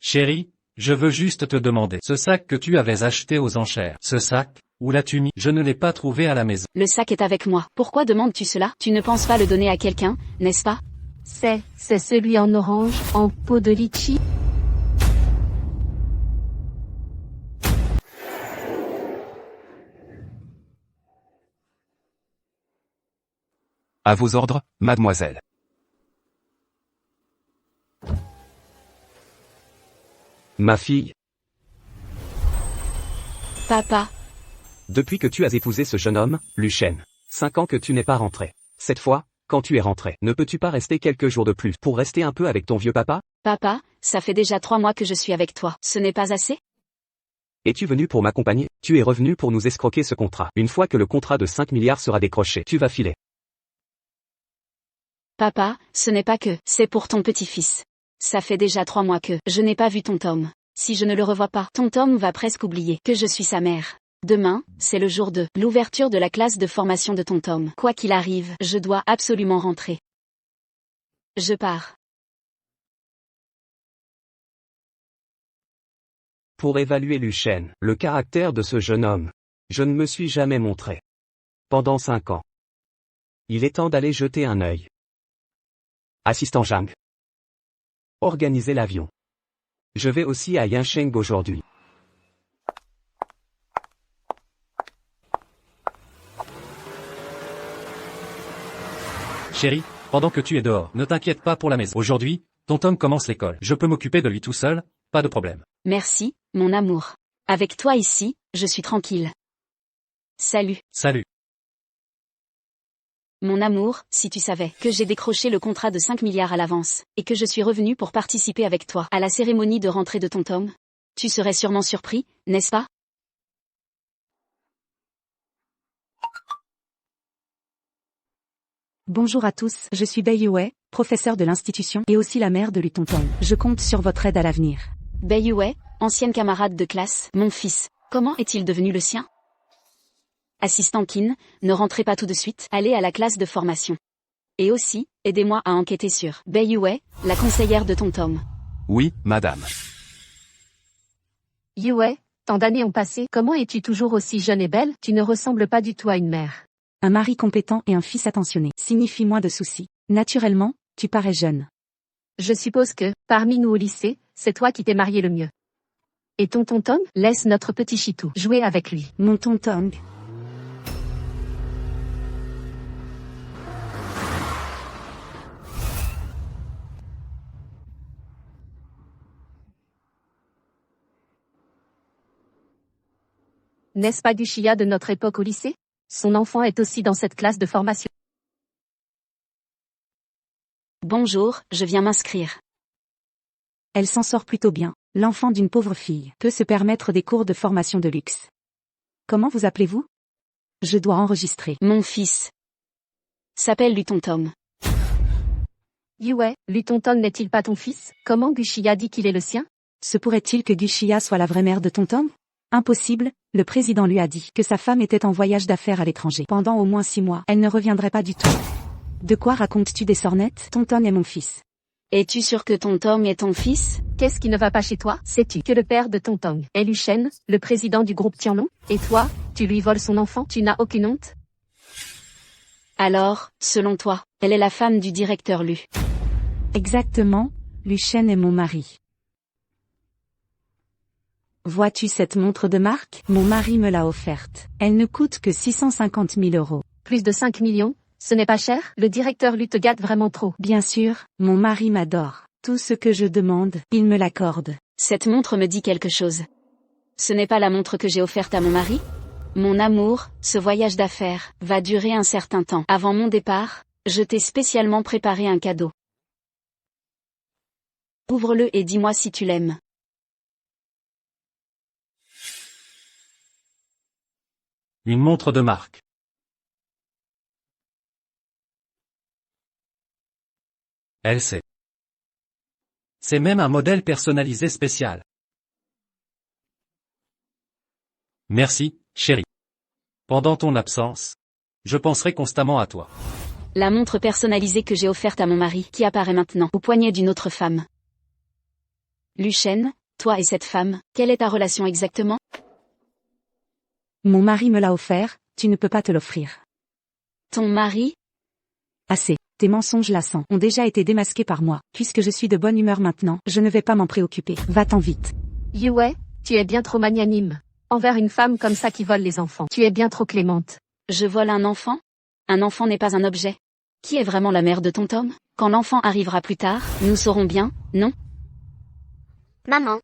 Chérie, je veux juste te demander, ce sac que tu avais acheté aux enchères, ce sac, où l'as-tu mis? Je ne l'ai pas trouvé à la maison. Le sac est avec moi. Pourquoi demandes-tu cela? Tu ne penses pas le donner à quelqu'un, n'est-ce pas? C'est celui en orange, en peau de litchi. À vos ordres, mademoiselle. Ma fille, Papa, depuis que tu as épousé ce jeune homme, Lucien, 5 ans que tu n'es pas rentré. Cette fois, quand tu es rentré, ne peux-tu pas rester quelques jours de plus pour rester un peu avec ton vieux papa? papa, ça fait déjà 3 mois que je suis avec toi. Ce n'est pas assez? Es-tu venu pour m'accompagner? Tu es revenu pour nous escroquer ce contrat. Une fois que le contrat de 5 milliards sera décroché, tu vas filer. Papa, ce n'est pas que, c'est pour ton petit-fils. Ça fait déjà 3 mois que je n'ai pas vu ton Tom. Si je ne le revois pas, ton Tom va presque oublier que je suis sa mère. Demain, c'est le jour de l'ouverture de la classe de formation de ton Tom. Quoi qu'il arrive, je dois absolument rentrer. Je pars. Pour évaluer Lucien, le caractère de ce jeune homme, je ne me suis jamais montré. Pendant 5 ans. Il est temps d'aller jeter un œil. Assistant Zhang. Organisez l'avion. Je vais aussi à Yancheng aujourd'hui. Chérie, pendant que tu es dehors, ne t'inquiète pas pour la maison. Aujourd'hui, ton Tom commence l'école. Je peux m'occuper de lui tout seul, pas de problème. Merci, mon amour. Avec toi ici, je suis tranquille. Salut. Salut. Mon amour, si tu savais que j'ai décroché le contrat de 5 milliards à l'avance, et que je suis revenu pour participer avec toi à la cérémonie de rentrée de ton Tom, tu serais sûrement surpris, n'est-ce pas? Bonjour à tous, je suis Bai Yue, professeur de l'institution et aussi la mère de Lutonton. Je compte sur votre aide à l'avenir. Bai Yue, ancienne camarade de classe, mon fils, comment est-il devenu le sien? Assistant Qin, ne rentrez pas tout de suite, allez à la classe de formation. Et aussi, aidez-moi à enquêter sur Bai Yue, la conseillère de ton Tom. Oui, madame. Yue, tant d'années ont passé, comment es-tu toujours aussi jeune et belle? Tu ne ressembles pas du tout à une mère. Un mari compétent et un fils attentionné signifie moins de soucis. Naturellement, tu parais jeune. Je suppose que, parmi nous au lycée, c'est toi qui t'es marié le mieux. Et ton Tom, laisse notre petit Chitou jouer avec lui. Mon tonton. N'est-ce pas Gushia de notre époque au lycée? Son enfant est aussi dans cette classe de formation. Bonjour, je viens m'inscrire. Elle s'en sort plutôt bien. L'enfant d'une pauvre fille peut se permettre des cours de formation de luxe. Comment vous appelez-vous? Je dois enregistrer. Mon fils s'appelle Lutontom. Yue, Lutonton n'est-il pas ton fils? Comment Gushia dit qu'il est le sien? Se pourrait-il que Gushia soit la vraie mère de Tonton? Impossible, le président lui a dit que sa femme était en voyage d'affaires à l'étranger. Pendant au moins 6 mois, elle ne reviendrait pas du tout. De quoi racontes-tu des sornettes? Tonton est mon fils. Es-tu sûr que ton Tom est ton fils? Qu'est-ce qui ne va pas chez toi? Sais-tu que le père de ton Tong est Lucien, le président du groupe Tianlong? Et toi, tu lui voles son enfant? Tu n'as aucune honte? Alors, selon toi, elle est la femme du directeur Lu. Exactement, Lucien est mon mari. Vois-tu cette montre de marque? Mon mari me l'a offerte. Elle ne coûte que 650 000 euros. Plus de 5 millions? Ce n'est pas cher? Le directeur Lu te gâte vraiment trop. Bien sûr, mon mari m'adore. Tout ce que je demande, il me l'accorde. Cette montre me dit quelque chose. Ce n'est pas la montre que j'ai offerte à mon mari? Mon amour, ce voyage d'affaires va durer un certain temps. Avant mon départ, je t'ai spécialement préparé un cadeau. Ouvre-le et dis-moi si tu l'aimes. Une montre de marque. Elle sait. C'est même un modèle personnalisé spécial. Merci, chérie. Pendant ton absence, je penserai constamment à toi. La montre personnalisée que j'ai offerte à mon mari qui apparaît maintenant au poignet d'une autre femme. Luchène, toi et cette femme, quelle est ta relation exactement? Mon mari me l'a offert, tu ne peux pas te l'offrir. Ton mari? Assez. Tes mensonges lassants ont déjà été démasqués par moi. Puisque je suis de bonne humeur maintenant, je ne vais pas m'en préoccuper. Va-t'en vite. Yue, tu es bien trop magnanime. Envers une femme comme ça qui vole les enfants. Tu es bien trop clémente. Je vole un enfant? Un enfant n'est pas un objet. Qui est vraiment la mère de ton Tom? Quand l'enfant arrivera plus tard, nous saurons bien, non? Maman.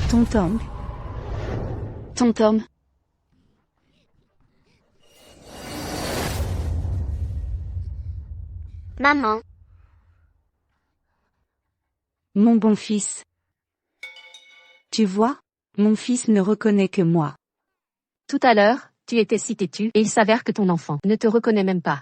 Ton Tom. Ton Tom. Maman. Mon bon fils. Tu vois? Mon fils ne reconnaît que moi. Tout à l'heure, tu étais si têtu et il s'avère que ton enfant ne te reconnaît même pas.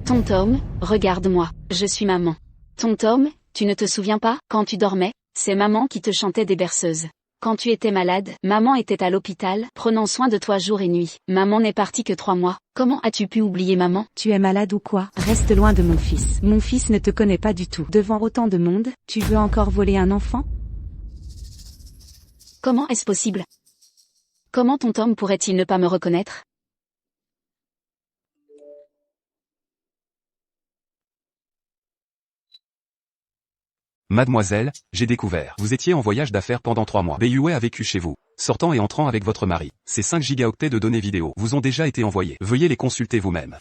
Ton Tom, regarde-moi, je suis maman. Ton Tom, tu ne te souviens pas, quand tu dormais, c'est maman qui te chantait des berceuses. Quand tu étais malade, maman était à l'hôpital, prenant soin de toi jour et nuit. Maman n'est partie que 3 mois. Comment as-tu pu oublier maman? Tu es malade ou quoi? Reste loin de mon fils. Mon fils ne te connaît pas du tout. Devant autant de monde, tu veux encore voler un enfant? Comment est-ce possible? Comment ton Tom pourrait-il ne pas me reconnaître? Mademoiselle, j'ai découvert. Vous étiez en voyage d'affaires pendant 3 mois. Yue a vécu chez vous, sortant et entrant avec votre mari. Ces 5 gigaoctets de données vidéo vous ont déjà été envoyés. Veuillez les consulter vous-même.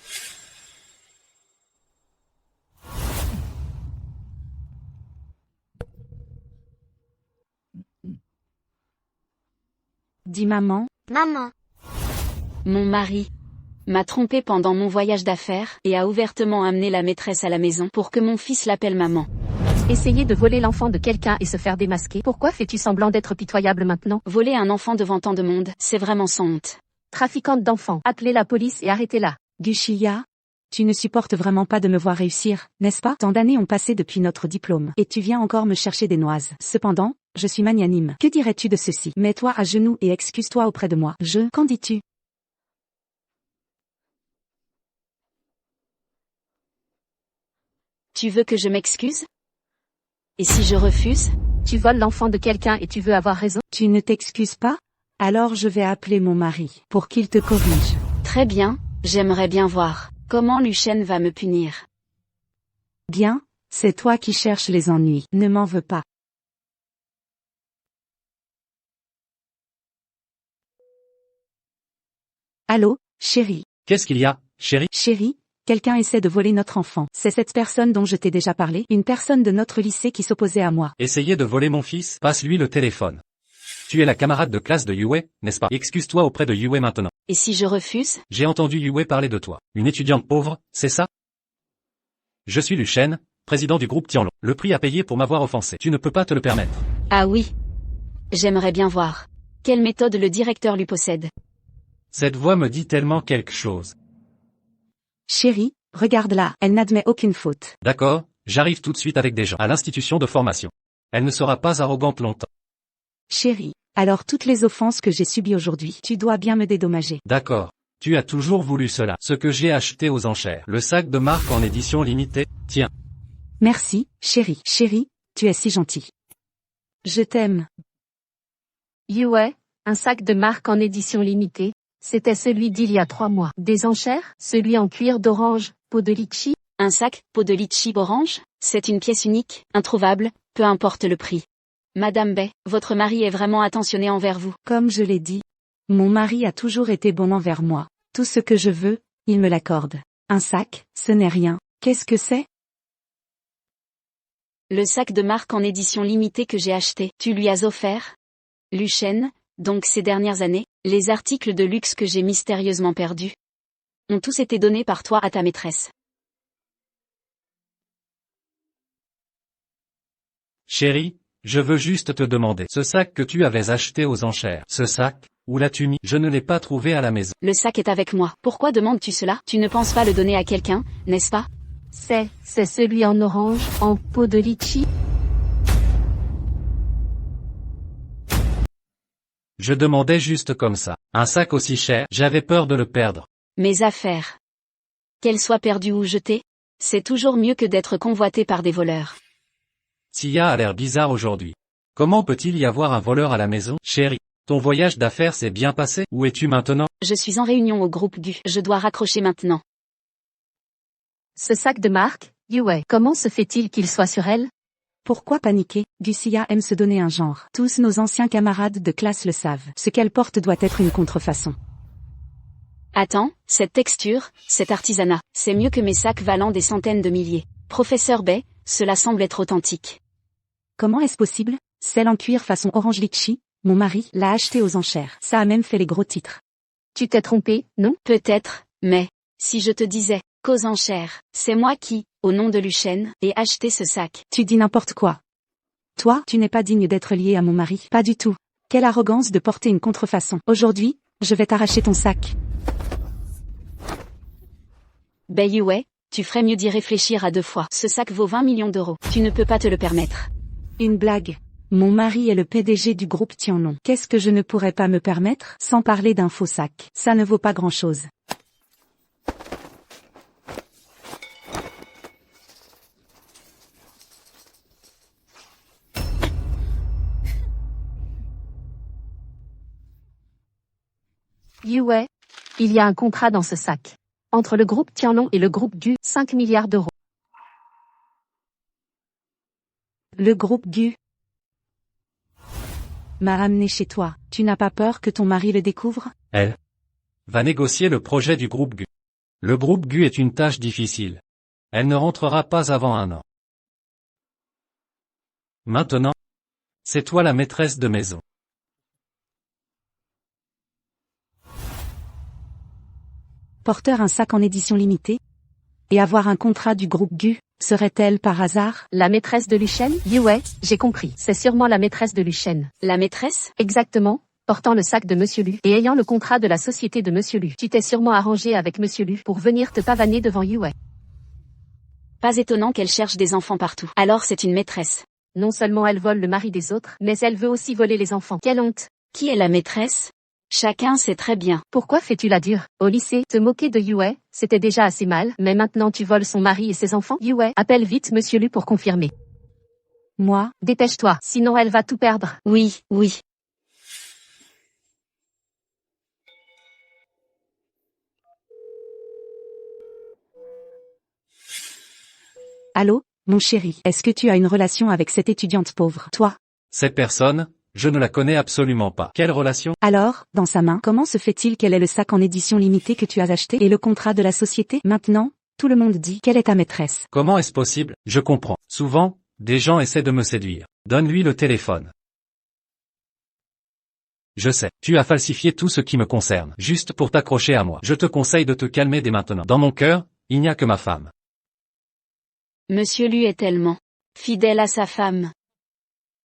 Dis maman. Maman. Mon mari m'a trompé pendant mon voyage d'affaires et a ouvertement amené la maîtresse à la maison pour que mon fils l'appelle maman. Essayer de voler l'enfant de quelqu'un et se faire démasquer. Pourquoi fais-tu semblant d'être pitoyable maintenant? Voler un enfant devant tant de monde, c'est vraiment sans honte. Trafiquante d'enfants, appelez la police et arrêtez-la. Gushia, tu ne supportes vraiment pas de me voir réussir, n'est-ce pas? Tant d'années ont passé depuis notre diplôme, et tu viens encore me chercher des noises. Cependant, je suis magnanime. Que dirais-tu de ceci? Mets-toi à genoux et excuse-toi auprès de moi. Qu'en dis-tu? Tu veux que je m'excuse? Et si je refuse? Tu voles l'enfant de quelqu'un et tu veux avoir raison? Tu ne t'excuses pas? Alors je vais appeler mon mari, pour qu'il te corrige. Très bien, j'aimerais bien voir comment Luchène va me punir. Bien, c'est toi qui cherches les ennuis, ne m'en veux pas. Allô, chérie. Qu'est-ce qu'il y a, chérie? Chérie, quelqu'un essaie de voler notre enfant. C'est cette personne dont je t'ai déjà parlé, une personne de notre lycée qui s'opposait à moi. Essayez de voler mon fils? Passe-lui le téléphone. Tu es la camarade de classe de Yue, n'est-ce pas? Excuse-toi auprès de Yue maintenant. Et si je refuse? J'ai entendu Yue parler de toi. Une étudiante pauvre, c'est ça? Je suis Luchène, président du groupe Tianlong. Le prix à payer pour m'avoir offensé. Tu ne peux pas te le permettre. Ah oui. J'aimerais bien voir quelle méthode le directeur lui possède. Cette voix me dit tellement quelque chose. Chérie, regarde-la, elle n'admet aucune faute. D'accord, j'arrive tout de suite avec des gens à l'institution de formation. Elle ne sera pas arrogante longtemps. Chérie, alors toutes les offenses que j'ai subies aujourd'hui, tu dois bien me dédommager. D'accord. Tu as toujours voulu cela. Ce que j'ai acheté aux enchères. Le sac de marque en édition limitée. Tiens. Merci, chérie. Chérie, tu es si gentil. Je t'aime. Yue, un sac de marque en édition limitée. C'était celui d'il y a 3 mois. Des enchères? Celui en cuir d'orange, peau de litchi? Un sac, peau de litchi orange? C'est une pièce unique, introuvable, peu importe le prix. Madame Bay, votre mari est vraiment attentionné envers vous. Comme je l'ai dit, mon mari a toujours été bon envers moi. Tout ce que je veux, il me l'accorde. Un sac, ce n'est rien. Qu'est-ce que c'est? Le sac de marque en édition limitée que j'ai acheté, tu lui as offert? Luchène, donc ces dernières années, les articles de luxe que j'ai mystérieusement perdus ont tous été donnés par toi à ta maîtresse. Chérie, je veux juste te demander. Ce sac que tu avais acheté aux enchères. Ce sac, où l'as-tu mis? Je ne l'ai pas trouvé à la maison. Le sac est avec moi. Pourquoi demandes-tu cela? Tu ne penses pas le donner à quelqu'un, n'est-ce pas? C'est celui en orange, en peau de litchi? Je demandais juste comme ça. Un sac aussi cher, j'avais peur de le perdre. Mes affaires. Qu'elles soient perdues ou jetées, C'est toujours mieux que d'être convoité par des voleurs. Sia a l'air bizarre aujourd'hui. Comment peut-il y avoir un voleur à la maison? Chérie, ton voyage d'affaires s'est bien passé? Où es-tu maintenant? Je suis en réunion au groupe GU. Je dois raccrocher maintenant. Ce sac de marque, Yue, comment se fait-il qu'il soit sur elle? Pourquoi paniquer? Gucia aime se donner un genre. Tous nos anciens camarades de classe le savent. Ce qu'elle porte doit être une contrefaçon. Attends, cette texture, cet artisanat, c'est mieux que mes sacs valant des centaines de milliers. Professeur Bay, cela semble être authentique. Comment est-ce possible? Celle en cuir façon orange litchi, mon mari l'a acheté aux enchères. Ça a même fait les gros titres. Tu t'es trompé, non? Peut-être, mais, si je te disais, qu'aux enchères, c'est moi qui, au nom de Luchen, ai acheté ce sac. Tu dis n'importe quoi. Toi, tu n'es pas digne d'être lié à mon mari. Pas du tout. Quelle arrogance de porter une contrefaçon. Aujourd'hui, je vais t'arracher ton sac. Bay Yue, tu ferais mieux d'y réfléchir à deux fois. Ce sac vaut 20 millions d'euros. Tu ne peux pas te le permettre. Une blague. Mon mari est le PDG du groupe Tianlong. Qu'est-ce que je ne pourrais pas me permettre, sans parler d'un faux sac? Ça ne vaut pas grand-chose. Yue, il y a un contrat dans ce sac. Entre le groupe Tianlong et le groupe GU, 5 milliards d'euros. Le groupe GU m'a ramené chez toi. Tu n'as pas peur que ton mari le découvre? Elle va négocier le projet du groupe GU. Le groupe GU est une tâche difficile. Elle ne rentrera pas avant 1 an. Maintenant, c'est toi la maîtresse de maison. Porteur un sac en édition limitée? Et avoir un contrat du groupe GU, serait-elle par hasard? La maîtresse de Luchen? Yue, j'ai compris. C'est sûrement la maîtresse de Luchen. La maîtresse? Exactement, portant le sac de Monsieur Lu et ayant le contrat de la société de Monsieur Lu. Tu t'es sûrement arrangé avec Monsieur Lu pour venir te pavaner devant Yue. Pas étonnant qu'elle cherche des enfants partout. Alors c'est une maîtresse. Non seulement elle vole le mari des autres, mais elle veut aussi voler les enfants. Quelle honte! Qui est la maîtresse? Chacun sait très bien. Pourquoi fais-tu la dure? Au lycée, te moquer de Yue, c'était déjà assez mal, mais maintenant tu voles son mari et ses enfants? Yue, appelle vite Monsieur Lu pour confirmer. Moi? Dépêche-toi, sinon elle va tout perdre. Oui, oui. Allô, mon chéri, est-ce que tu as une relation avec cette étudiante pauvre? Toi? Cette personne, je ne la connais absolument pas. Quelle relation? Alors, dans sa main, comment se fait-il qu'elle ait le sac en édition limitée que tu as acheté et le contrat de la société? Maintenant, tout le monde dit qu'elle est ta maîtresse. Comment est-ce possible? Je comprends. Souvent, des gens essaient de me séduire. Donne-lui le téléphone. Je sais, tu as falsifié tout ce qui me concerne, juste pour t'accrocher à moi. Je te conseille de te calmer dès maintenant. Dans mon cœur, il n'y a que ma femme. Monsieur Lu est tellement fidèle à sa femme.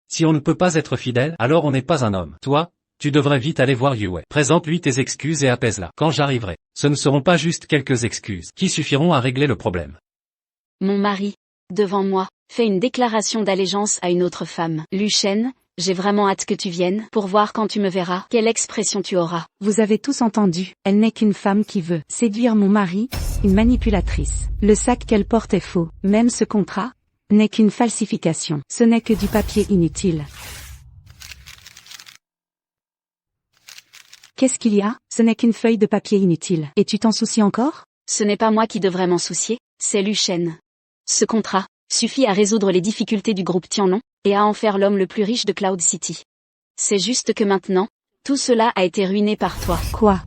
Si on ne peut pas être fidèle, alors on n'est pas un homme. Toi, tu devrais vite aller voir Yue. Présente-lui tes excuses et apaise-la. Quand j'arriverai, ce ne seront pas juste quelques excuses qui suffiront à régler le problème. Mon mari, devant moi, fait une déclaration d'allégeance à une autre femme. Luchen, j'ai vraiment hâte que tu viennes pour voir quand tu me verras quelle expression tu auras. Vous avez tous entendu, elle n'est qu'une femme qui veut séduire mon mari, une manipulatrice. Le sac qu'elle porte est faux. Même ce contrat n'est qu'une falsification. Ce n'est que du papier inutile. Qu'est-ce qu'il y a? Ce n'est qu'une feuille de papier inutile. Et tu t'en soucies encore? Ce n'est pas moi qui devrais m'en soucier, c'est Luchen. Ce contrat suffit à résoudre les difficultés du groupe Tianlong et à en faire l'homme le plus riche de Cloud City. C'est juste que maintenant, tout cela a été ruiné par toi. Quoi?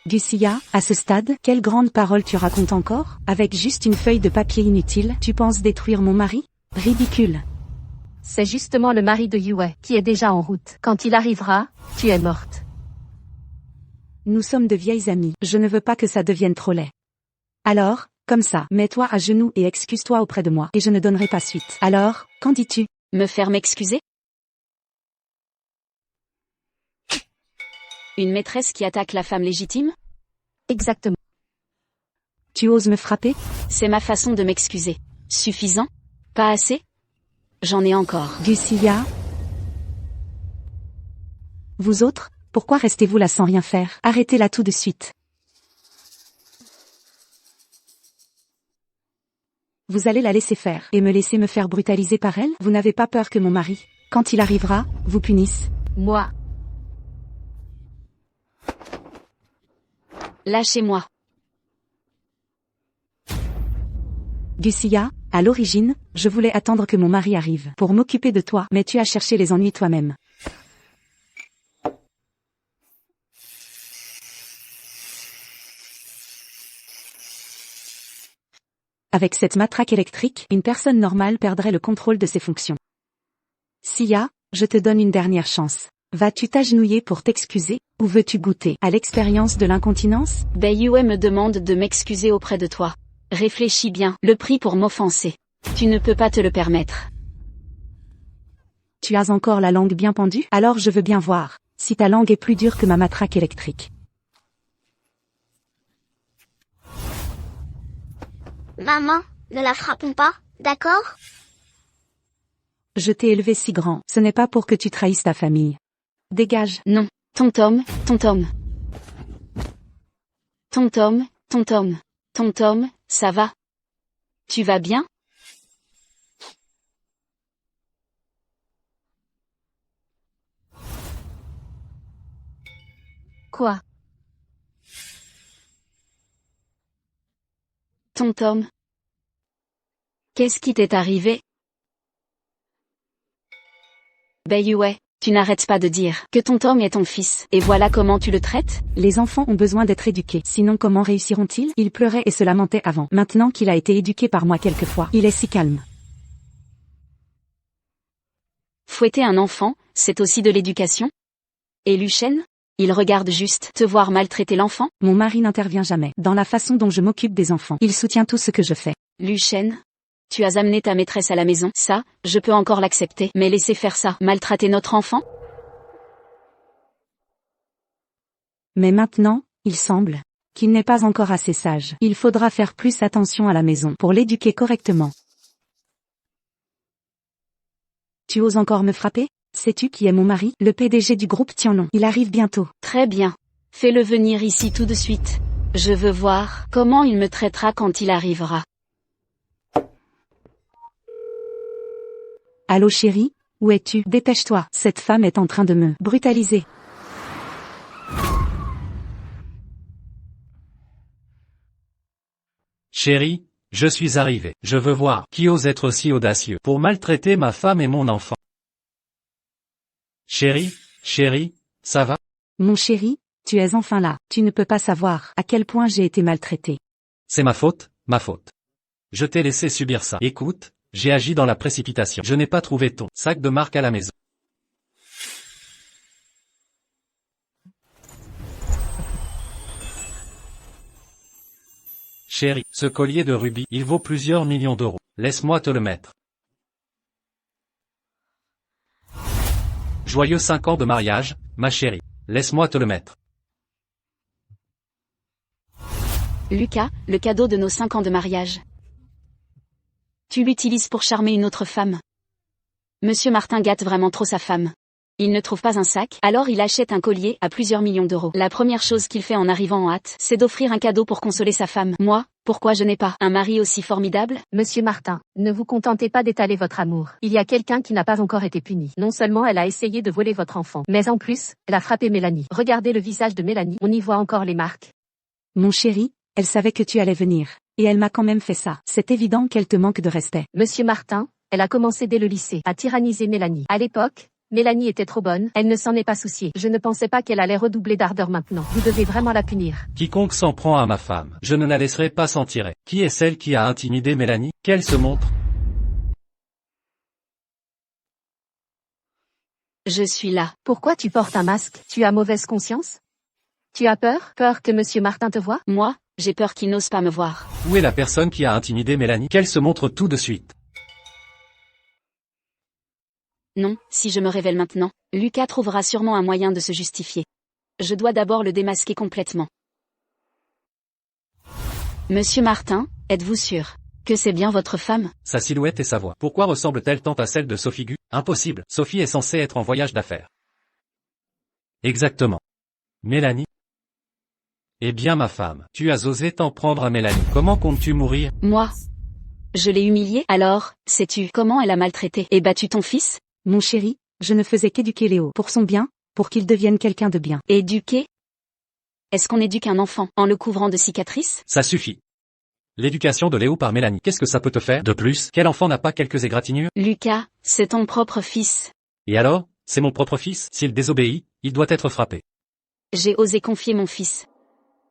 Gucia, à ce stade, quelle grande parole tu racontes encore? Avec juste une feuille de papier inutile, tu penses détruire mon mari? Ridicule. C'est justement le mari de Yue qui est déjà en route. Quand il arrivera, tu es morte. Nous sommes de vieilles amies, je ne veux pas que ça devienne trop laid. Alors, comme ça, mets-toi à genoux et excuse-toi auprès de moi, et je ne donnerai pas suite. Alors, qu'en dis-tu? Me faire m'excuser? Une maîtresse qui attaque la femme légitime? Exactement. Tu oses me frapper? C'est ma façon de m'excuser. Suffisant? Pas assez? J'en ai encore. Gucia? Vous autres, pourquoi restez-vous là sans rien faire? Arrêtez-la tout de suite. Vous allez la laisser faire et me laisser me faire brutaliser par elle? Vous n'avez pas peur que mon mari, quand il arrivera, vous punisse? Moi. Lâchez-moi. Lucia, à l'origine, je voulais attendre que mon mari arrive pour m'occuper de toi, mais tu as cherché les ennuis toi-même. Avec cette matraque électrique, une personne normale perdrait le contrôle de ses fonctions. Sia, je te donne une dernière chance. Vas-tu t'agenouiller pour t'excuser, ou veux-tu goûter à l'expérience de l'incontinence? Yue me demande de m'excuser auprès de toi. Réfléchis bien, le prix pour m'offenser. Tu ne peux pas te le permettre. Tu as encore la langue bien pendue? Alors je veux bien voir si ta langue est plus dure que ma matraque électrique. Maman, ne la frappons pas, d'accord? Je t'ai élevé si grand, ce n'est pas pour que tu trahisses ta famille. Dégage. Non. Tom-Tom, Tom-Tom. Tom-Tom, Tom-Tom. Tom-Tom, ça va? Tu vas bien? Quoi? Tom-Tom. Qu'est-ce qui t'est arrivé? Yue, tu n'arrêtes pas de dire que Tom-Tom est ton fils, et voilà comment tu le traites? Les enfants ont besoin d'être éduqués, sinon comment réussiront-ils? Il pleurait et se lamentait avant. Maintenant qu'il a été éduqué par moi quelquefois, il est si calme. Fouetter un enfant, c'est aussi de l'éducation? Et Lucien? Il regarde juste te voir maltraiter l'enfant? Mon mari n'intervient jamais dans la façon dont je m'occupe des enfants. Il soutient tout ce que je fais. Lucien? Tu as amené ta maîtresse à la maison, ça, je peux encore l'accepter, mais laisser faire ça, maltraiter notre enfant? Mais maintenant, il semble qu'il n'est pas encore assez sage. Il faudra faire plus attention à la maison pour l'éduquer correctement. Tu oses encore me frapper? Sais-tu qui est mon mari? Le PDG du groupe Tianlong. Il arrive bientôt. Très bien. Fais-le venir ici tout de suite. Je veux voir comment il me traitera quand il arrivera. Allô chérie? Où es-tu? Dépêche-toi, cette femme est en train de me brutaliser. Chérie, je suis arrivé. Je veux voir qui ose être aussi audacieux pour maltraiter ma femme et mon enfant. Chérie, ça va? Mon chéri, tu es enfin là. Tu ne peux pas savoir à quel point j'ai été maltraitée. C'est ma faute. Je t'ai laissé subir ça. Écoute, j'ai agi dans la précipitation. Je n'ai pas trouvé ton sac de marque à la maison. Chérie, ce collier de rubis, il vaut plusieurs millions d'euros. Laisse-moi te le mettre. Joyeux 5 ans de mariage, ma chérie. Laisse-moi te le mettre. Lucas, le cadeau de nos 5 ans de mariage. Tu l'utilises pour charmer une autre femme. Monsieur Martin gâte vraiment trop sa femme. Il ne trouve pas un sac, alors il achète un collier à plusieurs millions d'euros. La première chose qu'il fait en arrivant en hâte, c'est d'offrir un cadeau pour consoler sa femme. Moi, pourquoi je n'ai pas un mari aussi formidable? Monsieur Martin, ne vous contentez pas d'étaler votre amour. Il y a quelqu'un qui n'a pas encore été puni. Non seulement elle a essayé de voler votre enfant, mais en plus, elle a frappé Mélanie. Regardez le visage de Mélanie, on y voit encore les marques. Mon chéri, elle savait que tu allais venir. Et elle m'a quand même fait ça. C'est évident qu'elle te manque de respect. Monsieur Martin, elle a commencé dès le lycée à tyranniser Mélanie. À l'époque, Mélanie était trop bonne, elle ne s'en est pas souciée. Je ne pensais pas qu'elle allait redoubler d'ardeur maintenant. Vous devez vraiment la punir. Quiconque s'en prend à ma femme, je ne la laisserai pas s'en tirer. Qui est celle qui a intimidé Mélanie? Qu'elle se montre. Je suis là. Pourquoi tu portes un masque? Tu as mauvaise conscience? Tu as peur? Peur que Monsieur Martin te voie? Moi, j'ai peur qu'il n'ose pas me voir. Où est la personne qui a intimidé Mélanie? Qu'elle se montre tout de suite. Non, si je me révèle maintenant, Lucas trouvera sûrement un moyen de se justifier. Je dois d'abord le démasquer complètement. Monsieur Martin, êtes-vous sûr que c'est bien votre femme? Sa silhouette et sa voix. Pourquoi ressemble-t-elle tant à celle de Sophie Gu? Impossible. Sophie est censée être en voyage d'affaires. Exactement. Mélanie? Eh bien ma femme, tu as osé t'en prendre à Mélanie. Comment comptes-tu mourir? Moi? Je l'ai humiliée. Alors, sais-tu comment elle a maltraité et battu ton fils? Mon chéri, je ne faisais qu'éduquer Léo. Pour son bien, pour qu'il devienne quelqu'un de bien. Éduquer? Est-ce qu'on éduque un enfant en le couvrant de cicatrices? Ça suffit. L'éducation de Léo par Mélanie, qu'est-ce que ça peut te faire de plus? Quel enfant n'a pas quelques égratignures? Lucas, c'est ton propre fils. Et alors, c'est mon propre fils, s'il désobéit, il doit être frappé. J'ai osé confier mon fils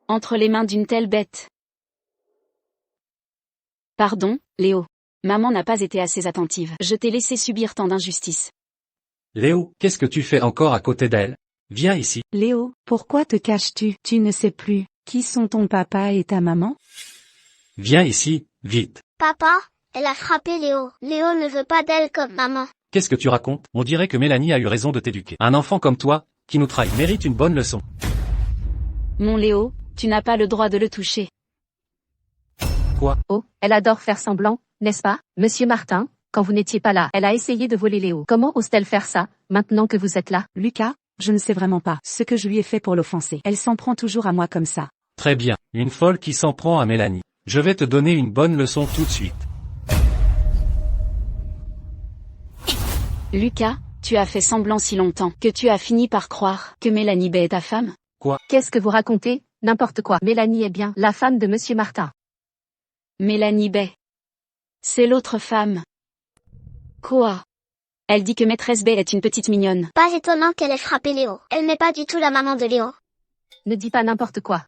entre les mains d'une telle bête. Pardon, Léo. Maman n'a pas été assez attentive. Je t'ai laissé subir tant d'injustices. Léo, qu'est-ce que tu fais encore à côté d'elle? Viens ici. Léo, pourquoi te caches-tu? Tu ne sais plus qui sont ton papa et ta maman? Viens ici, vite. Papa, elle a frappé Léo. Léo ne veut pas d'elle comme maman. Qu'est-ce que tu racontes? On dirait que Mélanie a eu raison de t'éduquer. Un enfant comme toi, qui nous trahit, mérite une bonne leçon. Mon Léo, tu n'as pas le droit de le toucher. Quoi? Oh, elle adore faire semblant, n'est-ce pas, Monsieur Martin? Quand vous n'étiez pas là, elle a essayé de voler Léo. Comment ose-t-elle faire ça, maintenant que vous êtes là? Lucas, je ne sais vraiment pas ce que je lui ai fait pour l'offenser. Elle s'en prend toujours à moi comme ça. Très bien, une folle qui s'en prend à Mélanie. Je vais te donner une bonne leçon tout de suite. Lucas, tu as fait semblant si longtemps que tu as fini par croire que Mélanie Bay est ta femme? Qu'est-ce que vous racontez? N'importe quoi. Mélanie est bien la femme de Monsieur Martin. Mélanie Bay. C'est l'autre femme. Quoi? Elle dit que maîtresse Bay est une petite mignonne. Pas étonnant qu'elle ait frappé Léo. Elle n'est pas du tout la maman de Léo. Ne dis pas n'importe quoi.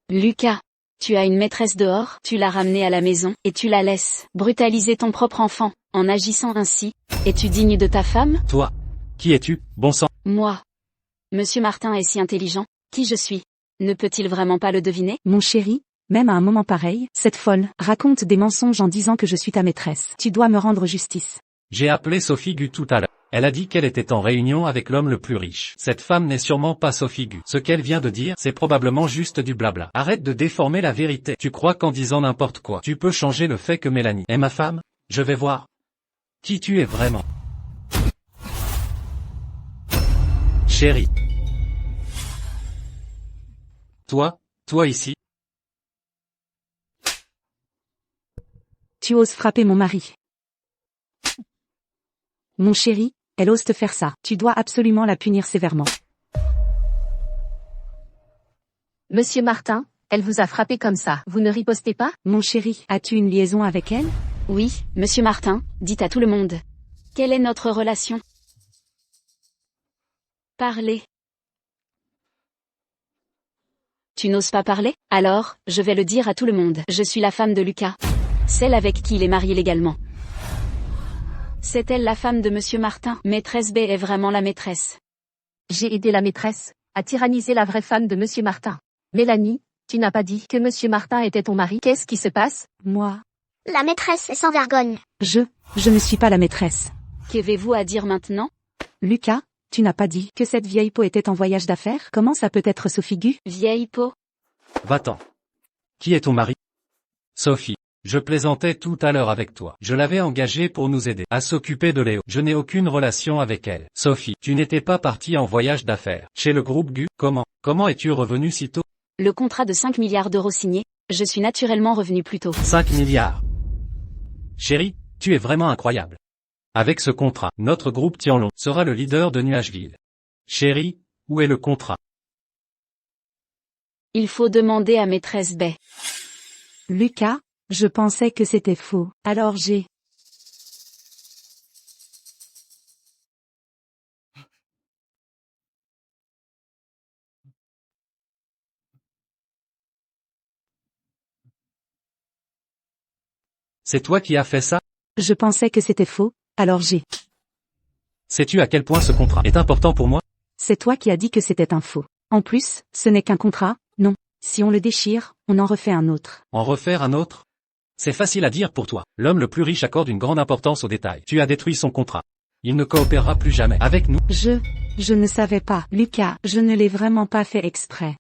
Lucas, tu as une maîtresse dehors, tu l'as ramenée à la maison, et tu la laisses brutaliser ton propre enfant. En agissant ainsi, es-tu digne de ta femme? Toi, qui es-tu, bon sang? Moi. Monsieur Martin est si intelligent. Qui je suis? Ne peut-il vraiment pas le deviner? Mon chéri, même à un moment pareil, cette folle raconte des mensonges en disant que je suis ta maîtresse. Tu dois me rendre justice. J'ai appelé Sophie Gu tout à l'heure. Elle a dit qu'elle était en réunion avec l'homme le plus riche. Cette femme n'est sûrement pas Sophie Gu. Ce qu'elle vient de dire, c'est probablement juste du blabla. Arrête de déformer la vérité. Tu crois qu'en disant n'importe quoi, tu peux changer le fait que Mélanie est ma femme? Je vais voir qui tu es vraiment. Chérie. Toi ici. Tu oses frapper mon mari. Mon chéri, elle ose te faire ça. Tu dois absolument la punir sévèrement. Monsieur Martin, elle vous a frappé comme ça. Vous ne ripostez pas? Mon chéri, as-tu une liaison avec elle? Oui, Monsieur Martin, dites à tout le monde. Quelle est notre relation? Parlez. Tu n'oses pas parler? Alors, je vais le dire à tout le monde. Je suis la femme de Lucas. Celle avec qui il est marié légalement. C'est elle la femme de Monsieur Martin. Maîtresse Bay est vraiment la maîtresse. J'ai aidé la maîtresse à tyranniser la vraie femme de Monsieur Martin. Mélanie, tu n'as pas dit que Monsieur Martin était ton mari. Qu'est-ce qui se passe? Moi. La maîtresse est sans vergogne. Je ne suis pas la maîtresse. Qu'avez-vous à dire maintenant? Lucas, tu n'as pas dit que cette vieille peau était en voyage d'affaires? Comment ça peut être Sophie Gu? Vieille peau. Va-t'en. Qui est ton mari? Sophie. Je plaisantais tout à l'heure avec toi. Je l'avais engagée pour nous aider à s'occuper de Léo. Je n'ai aucune relation avec elle. Sophie, tu n'étais pas partie en voyage d'affaires. Chez le groupe Gu, comment es-tu revenu si tôt? Le contrat de 5 milliards d'euros signé, je suis naturellement revenu plus tôt. 5 milliards. Chérie, tu es vraiment incroyable. Avec ce contrat, notre groupe Tianlong sera le leader de Nuageville. Chérie, où est le contrat? Il faut demander à maîtresse Bay. Lucas, je pensais que c'était faux. Alors j'ai... C'est toi qui as fait ça? Je pensais que c'était faux, alors j'ai... Sais-tu à quel point ce contrat est important pour moi? C'est toi qui as dit que c'était un faux. En plus, ce n'est qu'un contrat, non. Si on le déchire, on en refait un autre. En refaire un autre? C'est facile à dire pour toi. L'homme le plus riche accorde une grande importance aux détails. Tu as détruit son contrat. Il ne coopérera plus jamais avec nous. Je ne savais pas. Lucas, je ne l'ai vraiment pas fait exprès.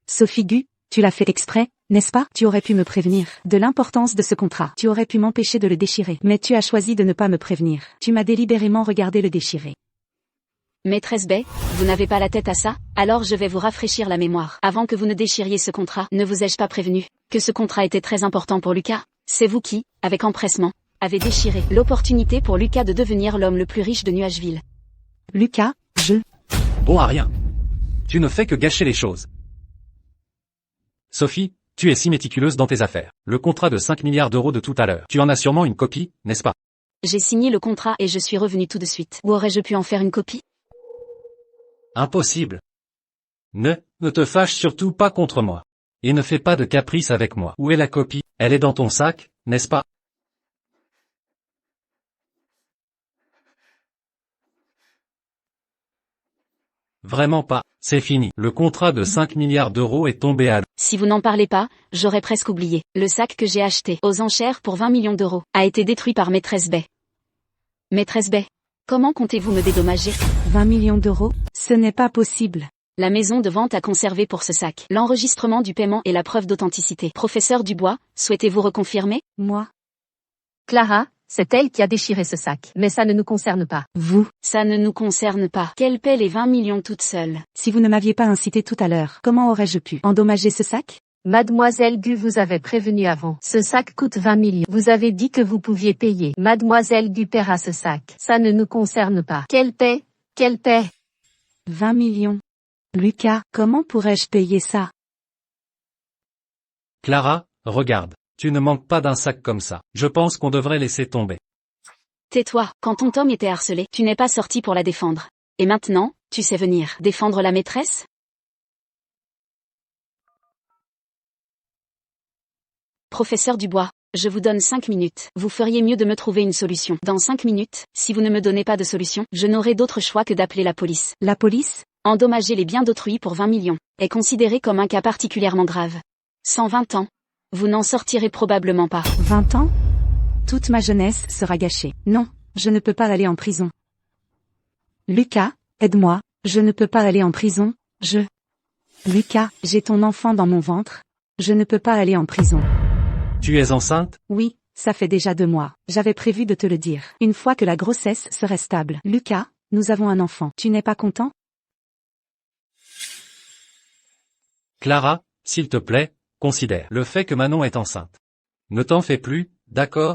Sophie Gu, tu l'as fait exprès, n'est-ce pas? Tu aurais pu me prévenir de l'importance de ce contrat. Tu aurais pu m'empêcher de le déchirer. Mais tu as choisi de ne pas me prévenir. Tu m'as délibérément regardé le déchirer. Maîtresse Bay, vous n'avez pas la tête à ça? Alors je vais vous rafraîchir la mémoire. Avant que vous ne déchiriez ce contrat, ne vous ai-je pas prévenu que ce contrat était très important pour Lucas? C'est vous qui, avec empressement, avez déchiré l'opportunité pour Lucas de devenir l'homme le plus riche de Nuageville. Lucas, Bon à rien. Tu ne fais que gâcher les choses. Sophie, tu es si méticuleuse dans tes affaires. Le contrat de 5 milliards d'euros de tout à l'heure. Tu en as sûrement une copie, n'est-ce pas? J'ai signé le contrat et je suis revenu tout de suite. Où aurais-je pu en faire une copie? Impossible. Ne te fâche surtout pas contre moi. Et ne fais pas de caprice avec moi. Où est la copie? Elle est dans ton sac, n'est-ce pas? Vraiment pas. C'est fini. Le contrat de 5 milliards d'euros est tombé à l'eau. Si vous n'en parlez pas, j'aurais presque oublié. Le sac que j'ai acheté aux enchères pour 20 millions d'euros a été détruit par Maîtresse Bay. Maîtresse Bay, comment comptez-vous me dédommager? 20 millions d'euros? Ce n'est pas possible. La maison de vente a conservé pour ce sac l'enregistrement du paiement et la preuve d'authenticité. Professeur Dubois, souhaitez-vous reconfirmer? Moi, Clara, c'est elle qui a déchiré ce sac. Mais ça ne nous concerne pas. vous, Ça ne nous concerne pas. Qu'elle paie les 20 millions toute seule. si vous ne m'aviez pas incité tout à l'heure, comment aurais-je pu endommager ce sac? Mademoiselle Gu vous avait prévenu avant. Ce sac coûte 20 millions. Vous avez dit que vous pouviez payer. Mademoiselle Gu paiera ce sac. Ça ne nous concerne pas. Qu'elle paie? Qu'elle paie? 20 millions. Lucas, comment pourrais-je payer ça? Clara, regarde. Tu ne manques pas d'un sac comme ça. Je pense qu'on devrait laisser tomber. Tais-toi, quand ton Tom était harcelé, tu n'es pas sorti pour la défendre. Et maintenant, tu sais venir défendre la maîtresse? Professeur Dubois, je vous donne 5 minutes. Vous feriez mieux de me trouver une solution. Dans 5 minutes, si vous ne me donnez pas de solution, je n'aurai d'autre choix que d'appeler la police. La police? Endommager les biens d'autrui pour 20 millions est considéré comme un cas particulièrement grave. 120 ans. Vous n'en sortirez probablement pas. 20 ans? Toute ma jeunesse sera gâchée. Non, je ne peux pas aller en prison. Lucas, aide-moi, je ne peux pas aller en prison, Lucas, j'ai ton enfant dans mon ventre. Je ne peux pas aller en prison. Tu es enceinte? Oui, ça fait déjà 2 mois. J'avais prévu de te le dire. Une fois que la grossesse serait stable. Lucas, nous avons un enfant. Tu n'es pas content? Clara, s'il te plaît, considère le fait que Manon est enceinte. Ne t'en fais plus, d'accord?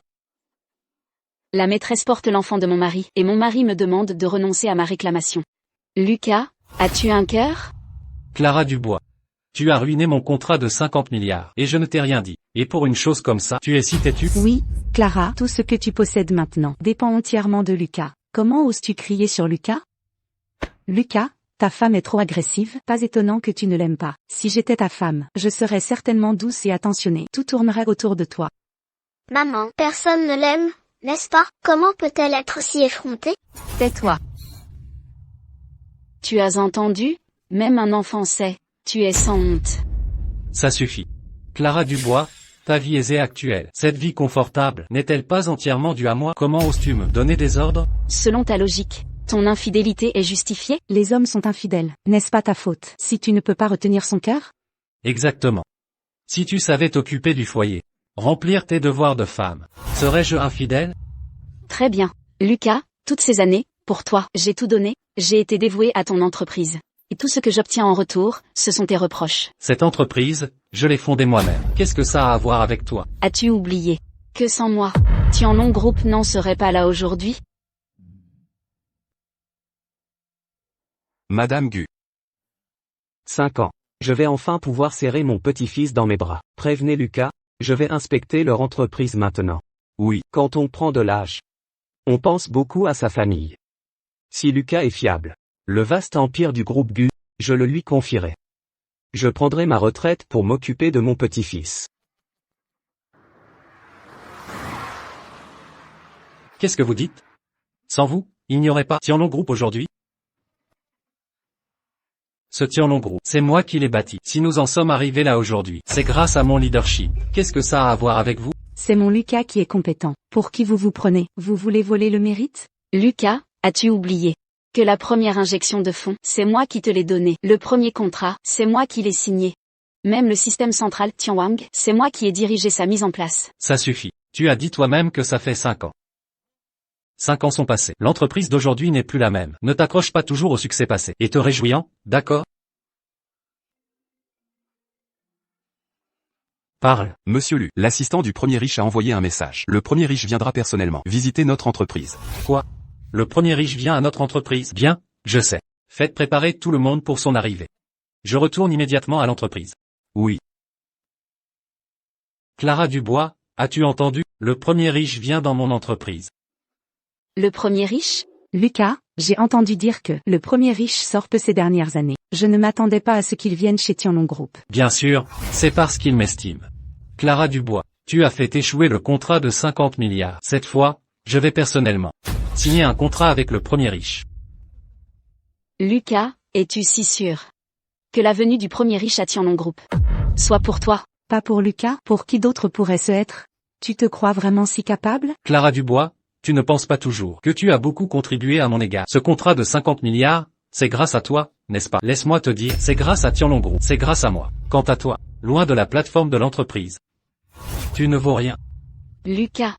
La maîtresse porte l'enfant de mon mari, et mon mari me demande de renoncer à ma réclamation. Lucas, as-tu un cœur? Clara Dubois. Tu as ruiné mon contrat de 50 milliards, et je ne t'ai rien dit. Et pour une chose comme ça, tu es si têtu? Oui, Clara, tout ce que tu possèdes maintenant dépend entièrement de Lucas. Comment oses-tu crier sur Lucas? Lucas, ta femme est trop agressive, pas étonnant que tu ne l'aimes pas. Si j'étais ta femme, je serais certainement douce et attentionnée. Tout tournerait autour de toi. Maman, personne ne l'aime, n'est-ce pas? Comment peut-elle être si effrontée? Tais-toi. Tu as entendu? Même un enfant sait. Tu es sans honte. Ça suffit. Clara Dubois, ta vie aisée actuelle, cette vie confortable, n'est-elle pas entièrement due à moi? Comment oses-tu me donner des ordres? Selon ta logique, ton infidélité est justifiée? Les hommes sont infidèles. N'est-ce pas ta faute, si tu ne peux pas retenir son cœur? Exactement. Si tu savais t'occuper du foyer, remplir tes devoirs de femme, serais-je infidèle? Très bien. Lucas, toutes ces années, pour toi, j'ai tout donné, j'ai été dévoué à ton entreprise. Et tout ce que j'obtiens en retour, ce sont tes reproches. Cette entreprise, je l'ai fondée moi-même. Qu'est-ce que ça a à voir avec toi? As-tu oublié que sans moi, Tianlong Group n'en serait pas là aujourd'hui? Madame Gu. 5 ans. Je vais enfin pouvoir serrer mon petit-fils dans mes bras. Prévenez Lucas, je vais inspecter leur entreprise maintenant. Oui. Quand on prend de l'âge, on pense beaucoup à sa famille. Si Lucas est fiable, le vaste empire du groupe Gu, je le lui confierai. Je prendrai ma retraite pour m'occuper de mon petit-fils. Qu'est-ce que vous dites? Sans vous, il n'y aurait pas Tianlong Group aujourd'hui? Ce Tianlong Group, c'est moi qui l'ai bâti. Si nous en sommes arrivés là aujourd'hui, c'est grâce à mon leadership. Qu'est-ce que ça a à voir avec vous? C'est mon Lucas qui est compétent. Pour qui vous vous prenez? Vous voulez voler le mérite? Lucas, as-tu oublié que la première injection de fonds, c'est moi qui te l'ai donnée. Le premier contrat, c'est moi qui l'ai signé. Même le système central Tianwang, c'est moi qui ai dirigé sa mise en place. Ça suffit. Tu as dit toi-même que ça fait 5 ans. 5 ans sont passés. L'entreprise d'aujourd'hui n'est plus la même. Ne t'accroche pas toujours au succès passé. Et te réjouissant, d'accord? Parle. Monsieur Lu, l'assistant du premier riche a envoyé un message. Le premier riche viendra personnellement visiter notre entreprise. Quoi? Le premier riche vient à notre entreprise. Bien, je sais. Faites préparer tout le monde pour son arrivée. Je retourne immédiatement à l'entreprise. Oui. Clara Dubois, as-tu entendu? Le premier riche vient dans mon entreprise. Le premier riche? Lucas, j'ai entendu dire que le premier riche sort peu ces dernières années. Je ne m'attendais pas à ce qu'il vienne chez Tianlong Group. Bien sûr, c'est parce qu'il m'estime. Clara Dubois, tu as fait échouer le contrat de 50 milliards. Cette fois, je vais personnellement signer un contrat avec le premier riche. Lucas, es-tu si sûr que la venue du premier riche à Tianlong Group soit pour toi? Pas pour Lucas, pour qui d'autre pourrait ce être? Tu te crois vraiment si capable? Clara Dubois, tu ne penses pas toujours que tu as beaucoup contribué à mon égard. Ce contrat de 50 milliards, c'est grâce à toi, n'est-ce pas? Laisse-moi te dire, c'est grâce à Tianlong Group, c'est grâce à moi. Quant à toi, loin de la plateforme de l'entreprise, tu ne vaux rien. Lucas.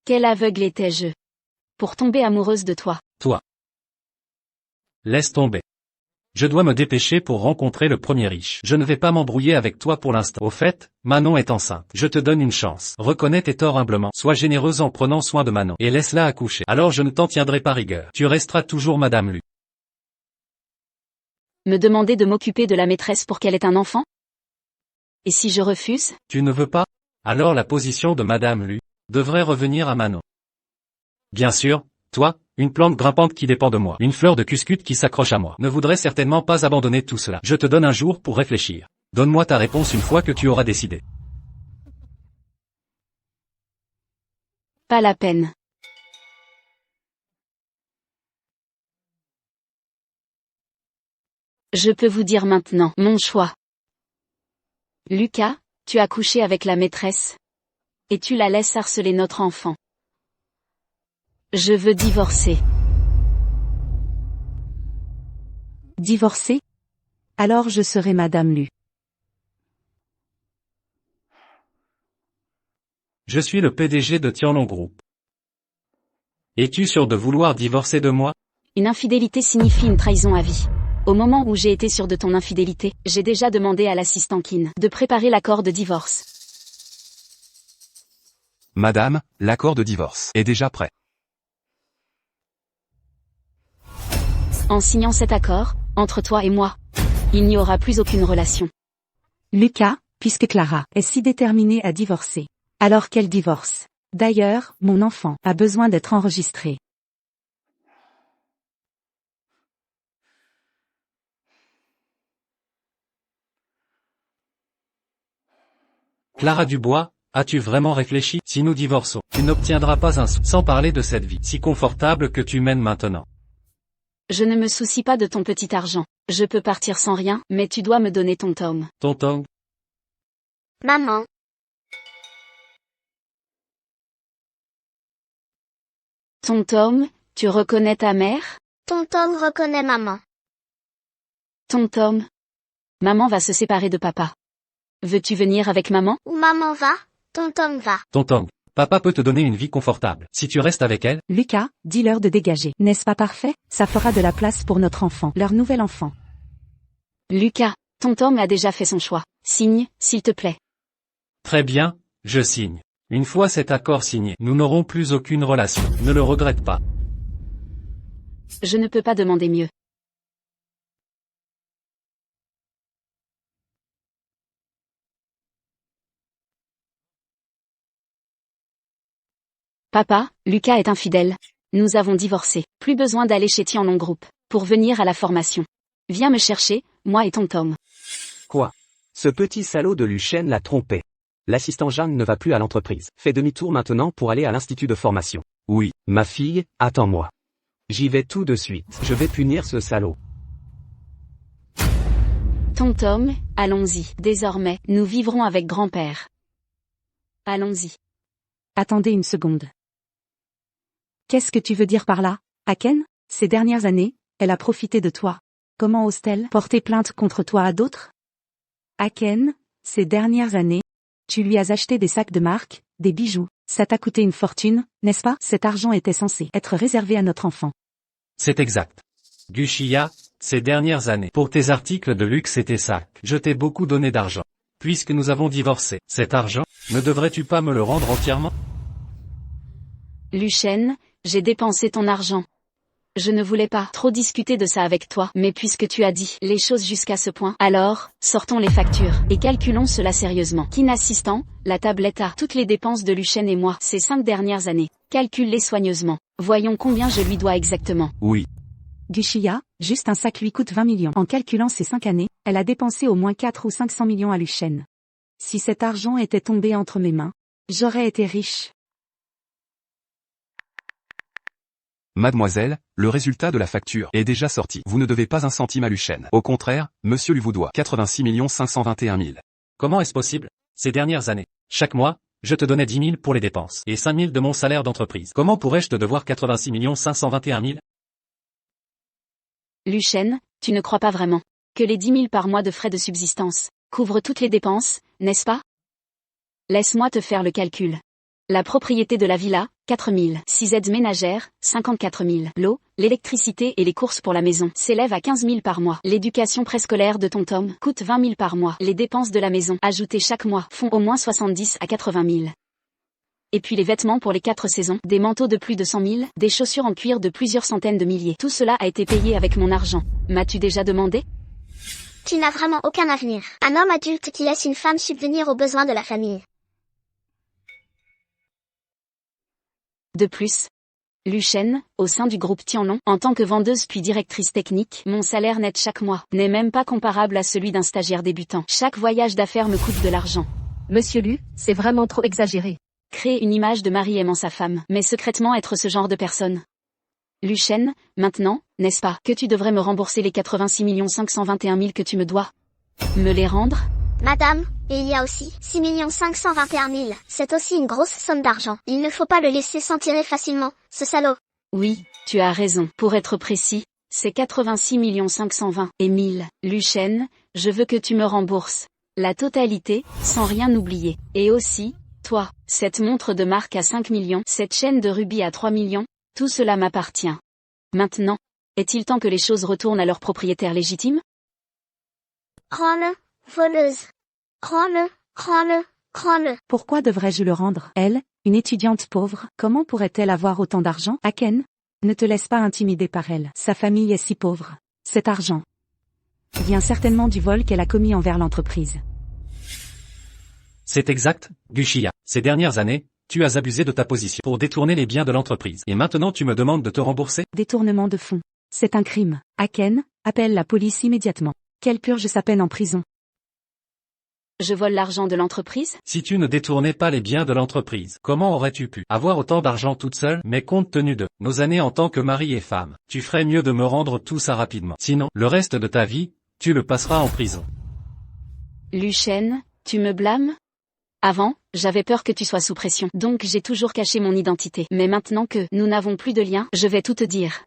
Quel aveugle étais-je pour tomber amoureuse de toi? Toi. Laisse tomber. Je dois me dépêcher pour rencontrer le premier riche. Je ne vais pas m'embrouiller avec toi pour l'instant. Au fait, Manon est enceinte. Je te donne une chance. Reconnais tes torts humblement. Sois généreuse en prenant soin de Manon. Et laisse-la accoucher. Alors je ne t'en tiendrai pas rigueur. Tu resteras toujours Madame Lu. Me demander de m'occuper de la maîtresse pour qu'elle ait un enfant? Et si je refuse? Tu ne veux pas? Alors la position de Madame Lu devrait revenir à Manon. Bien sûr, toi, une plante grimpante qui dépend de moi, une fleur de cuscute qui s'accroche à moi, ne voudrais certainement pas abandonner tout cela. Je te donne un jour pour réfléchir. Donne-moi ta réponse une fois que tu auras décidé. Pas la peine. Je peux vous dire maintenant mon choix. Lucas, tu as couché avec la maîtresse. Et tu la laisses harceler notre enfant. Je veux divorcer. Divorcé? Alors je serai Madame Lu. Je suis le PDG de Tianlong Group. Es-tu sûr de vouloir divorcer de moi? Une infidélité signifie une trahison à vie. Au moment où j'ai été sûr de ton infidélité, j'ai déjà demandé à l'assistant Kin de préparer l'accord de divorce. Madame, l'accord de divorce est déjà prêt. En signant cet accord, entre toi et moi, il n'y aura plus aucune relation. Lucas, puisque Clara est si déterminée à divorcer, alors qu'elle divorce. D'ailleurs, mon enfant a besoin d'être enregistré. Clara Dubois, as-tu vraiment réfléchi? Si nous divorçons, tu n'obtiendras pas un sou, sans parler de cette vie si confortable que tu mènes maintenant. Je ne me soucie pas de ton petit argent. Je peux partir sans rien, mais tu dois me donner ton tome. Ton tong? Maman. Ton tome, tu reconnais ta mère? Ton Tom reconnaît maman. Ton tome. Maman va se séparer de papa. Veux-tu venir avec maman? Où maman va, ton Tom va. Ton tong. Papa peut te donner une vie confortable. Si tu restes avec elle, Lucas, dis-leur de dégager. N'est-ce pas parfait? Ça fera de la place pour notre enfant, leur nouvel enfant. Lucas, ton tome a déjà fait son choix. Signe, s'il te plaît. très bien, je signe. Une fois cet accord signé, nous n'aurons plus aucune relation. Ne le regrette pas. Je ne peux pas demander mieux. Papa, Lucas est infidèle. Nous avons divorcé. Plus besoin d'aller chez Tianlong Group pour venir à la formation. Viens me chercher, moi et ton Tom. Quoi? Ce petit salaud de Luchen l'a trompé. L'assistant Jeanne ne va plus à l'entreprise. Fais demi-tour maintenant pour aller à l'institut de formation. Oui, ma fille, attends-moi. J'y vais tout de suite. Je vais punir ce salaud. Ton Tom, allons-y. Désormais, nous vivrons avec grand-père. Allons-y. Attendez une seconde. Qu'est-ce que tu veux dire par là, Aken? Ces dernières années, elle a profité de toi. Comment ose-t-elle porter plainte contre toi à d'autres? Aken, ces dernières années, tu lui as acheté des sacs de marque, des bijoux. Ça t'a coûté une fortune, n'est-ce pas? Cet argent était censé être réservé à notre enfant. C'est exact. Gushia, ces dernières années, pour tes articles de luxe et tes sacs, je t'ai beaucoup donné d'argent. puisque nous avons divorcé. Cet argent, ne devrais-tu pas me le rendre entièrement? Lucien, j'ai dépensé ton argent. Je ne voulais pas trop discuter de ça avec toi, mais puisque tu as dit les choses jusqu'à ce point, alors, sortons les factures, et calculons cela sérieusement. Kin assistant, la tablette a toutes les dépenses de Lucien et moi, ces 5 dernières années. Calcule-les soigneusement. Voyons combien je lui dois exactement. Oui. Gushia, juste un sac lui coûte 20 millions. En calculant ces 5 années, elle a dépensé au moins 4 ou 500 millions à Lucien. Si cet argent était tombé entre mes mains, j'aurais été riche. Mademoiselle, le résultat de la facture est déjà sorti. Vous ne devez pas un centime à Lucien. Au contraire, monsieur lui vous doit 86 521 000. Comment est-ce possible? Ces dernières années, chaque mois, je te donnais 10 000 pour les dépenses, et 5 000 de mon salaire d'entreprise. Comment pourrais-je te devoir 86 521 000? Lucien, tu ne crois pas vraiment que les 10 000 par mois de frais de subsistance couvrent toutes les dépenses, n'est-ce pas? Laisse-moi te faire le calcul. La propriété de la villa, 4 000. 6 aides ménagères, 54 000. L'eau, l'électricité et les courses pour la maison s'élèvent à 15 000 par mois. L'éducation préscolaire de ton Tom coûte 20 000 par mois. Les dépenses de la maison, ajoutées chaque mois, font au moins 70 à 80 000. Et puis les vêtements pour les 4 saisons, des manteaux de plus de 100 000, des chaussures en cuir de plusieurs centaines de milliers. Tout cela a été payé avec mon argent. M'as-tu déjà demandé? Tu n'as vraiment aucun avenir. Un homme adulte qui laisse une femme subvenir aux besoins de la famille. De plus, Lucien, au sein du groupe Tianlong, en tant que vendeuse puis directrice technique, mon salaire net chaque mois n'est même pas comparable à celui d'un stagiaire débutant. Chaque voyage d'affaires me coûte de l'argent. Monsieur Lu, c'est vraiment trop exagéré. Créer une image de mari aimant sa femme, mais secrètement être ce genre de personne. Lucien, maintenant, n'est-ce pas, que tu devrais me rembourser les 86 521 000 que tu me dois? Me les rendre? Madame, et il y a aussi 6 521 000. C'est aussi une grosse somme d'argent. Il ne faut pas le laisser s'en tirer facilement, ce salaud. Oui, tu as raison. Pour être précis, c'est 86 520 et 1000. Lucien, je veux que tu me rembourses la totalité, sans rien oublier. Et aussi, toi, cette montre de marque à 5 millions, cette chaîne de rubis à 3 millions, tout cela m'appartient. Maintenant, est-il temps que les choses retournent à leur propriétaire légitime? Rends-le, voleuse. Rends-le, rends-le, rends-le. Pourquoi devrais-je le rendre? Elle, une étudiante pauvre, comment pourrait-elle avoir autant d'argent? Aken, ne te laisse pas intimider par elle. Sa famille est si pauvre. Cet argent vient certainement du vol qu'elle a commis envers l'entreprise. C'est exact, Gushia. Ces dernières années, tu as abusé de ta position pour détourner les biens de l'entreprise. Et maintenant tu me demandes de te rembourser? Détournement de fonds. C'est un crime. Aken, appelle la police immédiatement. Qu'elle purge sa peine en prison. Je vole l'argent de l'entreprise? Si tu ne détournais pas les biens de l'entreprise, comment aurais-tu pu avoir autant d'argent toute seule? Mais compte tenu de nos années en tant que mari et femme, tu ferais mieux de me rendre tout ça rapidement. Sinon, le reste de ta vie, tu le passeras en prison. Lucien, tu me blâmes? Avant, j'avais peur que tu sois sous pression, donc j'ai toujours caché mon identité. Mais maintenant que nous n'avons plus de lien, je vais tout te dire.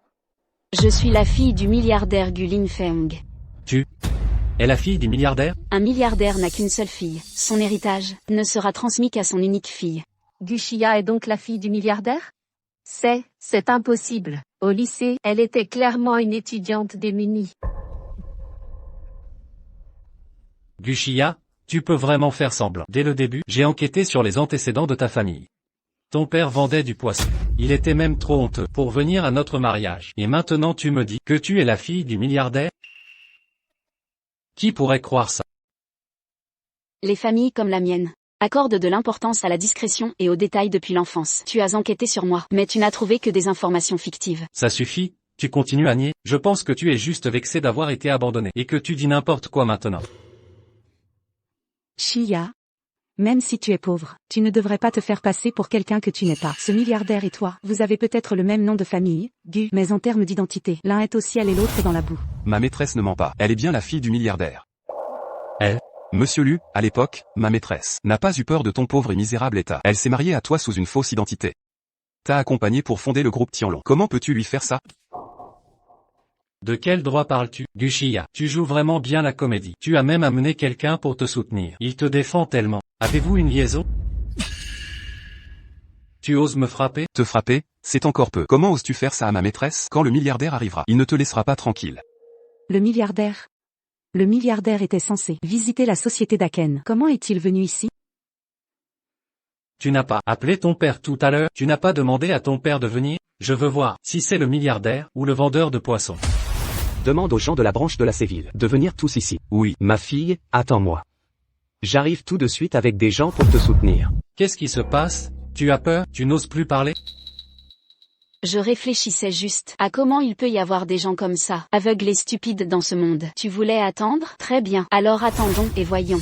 Je suis la fille du milliardaire Gu Linfeng. Tu es la fille du milliardaire? Un milliardaire n'a qu'une seule fille. Son héritage ne sera transmis qu'à son unique fille. Gushia est donc la fille du milliardaire? C'est impossible. Au lycée, elle était clairement une étudiante démunie. Gushia, tu peux vraiment faire semblant. Dès le début, j'ai enquêté sur les antécédents de ta famille. Ton père vendait du poisson. Il était même trop honteux pour venir à notre mariage. Et maintenant tu me dis que tu es la fille du milliardaire? Qui pourrait croire ça? Les familles comme la mienne accordent de l'importance à la discrétion et aux détails depuis l'enfance. Tu as enquêté sur moi, mais tu n'as trouvé que des informations fictives. Ça suffit, tu continues à nier. Je pense que tu es juste vexé d'avoir été abandonné et que tu dis n'importe quoi maintenant. Shia, même si tu es pauvre, tu ne devrais pas te faire passer pour quelqu'un que tu n'es pas. Ce milliardaire et toi, vous avez peut-être le même nom de famille, Gu, mais en termes d'identité, l'un est au ciel et l'autre dans la boue. Ma maîtresse ne ment pas. Elle est bien la fille du milliardaire. Elle? Monsieur Lu, à l'époque, ma maîtresse, n'a pas eu peur de ton pauvre et misérable état. Elle s'est mariée à toi sous une fausse identité. T'a accompagné pour fonder le groupe Tianlong. Comment peux-tu lui faire ça? De quel droit parles-tu, Gushia? Tu joues vraiment bien la comédie. Tu as même amené quelqu'un pour te soutenir. Il te défend tellement. Avez-vous une liaison? Tu oses me frapper? Te frapper, c'est encore peu. Comment oses-tu faire ça à ma maîtresse? Quand le milliardaire arrivera, il ne te laissera pas tranquille. Le milliardaire? Le milliardaire était censé visiter la société d'Aken. Comment est-il venu ici? Tu n'as pas appelé ton père tout à l'heure, tu n'as pas demandé à ton père de venir? Je veux voir si c'est le milliardaire ou le vendeur de poissons. Demande aux gens de la branche de la Séville de venir tous ici. Oui. Ma fille, attends-moi. J'arrive tout de suite avec des gens pour te soutenir. Qu'est-ce qui se passe? Tu as peur? Tu n'oses plus parler? Je réfléchissais juste à comment il peut y avoir des gens comme ça, aveugles et stupides dans ce monde. Tu voulais attendre? Très bien. Alors attendons et voyons.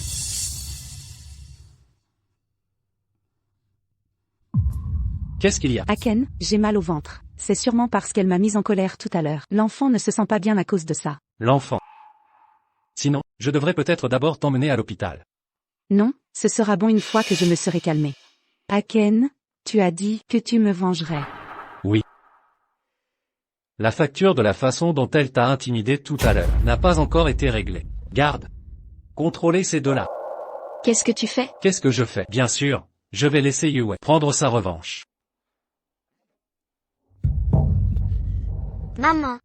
Qu'est-ce qu'il y a? Aken, j'ai mal au ventre. C'est sûrement parce qu'elle m'a mise en colère tout à l'heure. L'enfant ne se sent pas bien à cause de ça. L'enfant. Sinon, je devrais peut-être d'abord t'emmener à l'hôpital. Non, ce sera bon une fois que je me serai calmée. Aken, tu as dit que tu me vengerais. Oui. La facture de la façon dont elle t'a intimidé tout à l'heure n'a pas encore été réglée. Garde. Contrôlez ces deux-là. Qu'est-ce que tu fais? Qu'est-ce que je fais? Bien sûr, je vais laisser Yue prendre sa revanche. Maman.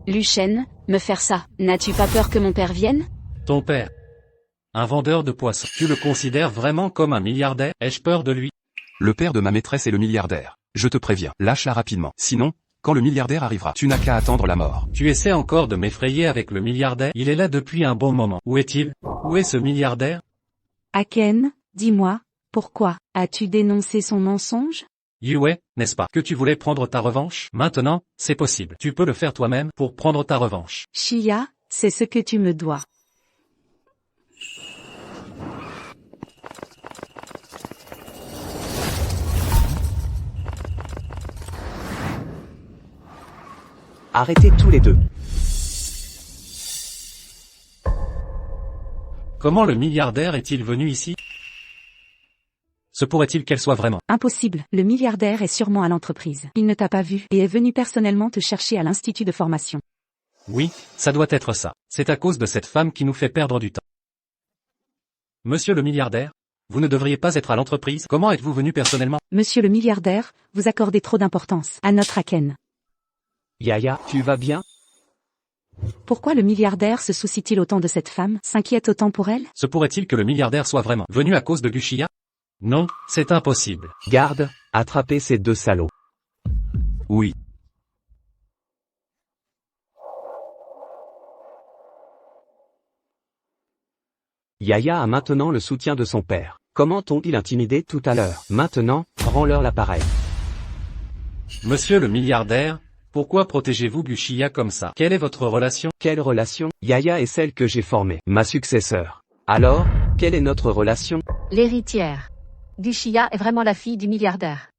Luchen, me faire ça, n'as-tu pas peur que mon père vienne? Ton père. Un vendeur de poissons. Tu le considères vraiment comme un milliardaire? Ai-je peur de lui? Le père de ma maîtresse est le milliardaire. Je te préviens, lâche-la rapidement. Sinon, quand le milliardaire arrivera, tu n'as qu'à attendre la mort. Tu essaies encore de m'effrayer avec le milliardaire? Il est là depuis un bon moment. Où est-il? Où est ce milliardaire? Aken, dis-moi, pourquoi as-tu dénoncé son mensonge? Yue, n'est-ce pas que tu voulais prendre ta revanche? Maintenant, c'est possible. Tu peux le faire toi-même pour prendre ta revanche. Chia, c'est ce que tu me dois. Arrêtez tous les deux. Comment le milliardaire est-il venu ici? Se pourrait-il qu'elle soit vraiment? Impossible, le milliardaire est sûrement à l'entreprise. Il ne t'a pas vu et est venu personnellement te chercher à l'institut de formation. Oui, ça doit être ça. C'est à cause de cette femme qui nous fait perdre du temps. Monsieur le milliardaire, vous ne devriez pas être à l'entreprise. Comment êtes-vous venu personnellement? Monsieur le milliardaire, vous accordez trop d'importance à notre Aken. Yaya, tu vas bien? Pourquoi le milliardaire se soucie-t-il autant de cette femme, s'inquiète autant pour elle? Se pourrait-il que le milliardaire soit vraiment venu à cause de Gushia? Non, c'est impossible. Garde, attrapez ces deux salauds. Oui. Yaya a maintenant le soutien de son père. Comment t'ont-ils intimidé tout à l'heure? Maintenant, rends-leur l'appareil. Monsieur le milliardaire, pourquoi protégez-vous Gushia comme ça? Quelle est votre relation? Quelle relation? Yaya est celle que j'ai formée, ma successeur. Alors, quelle est notre relation? L'héritière. Gushia est vraiment la fille du milliardaire.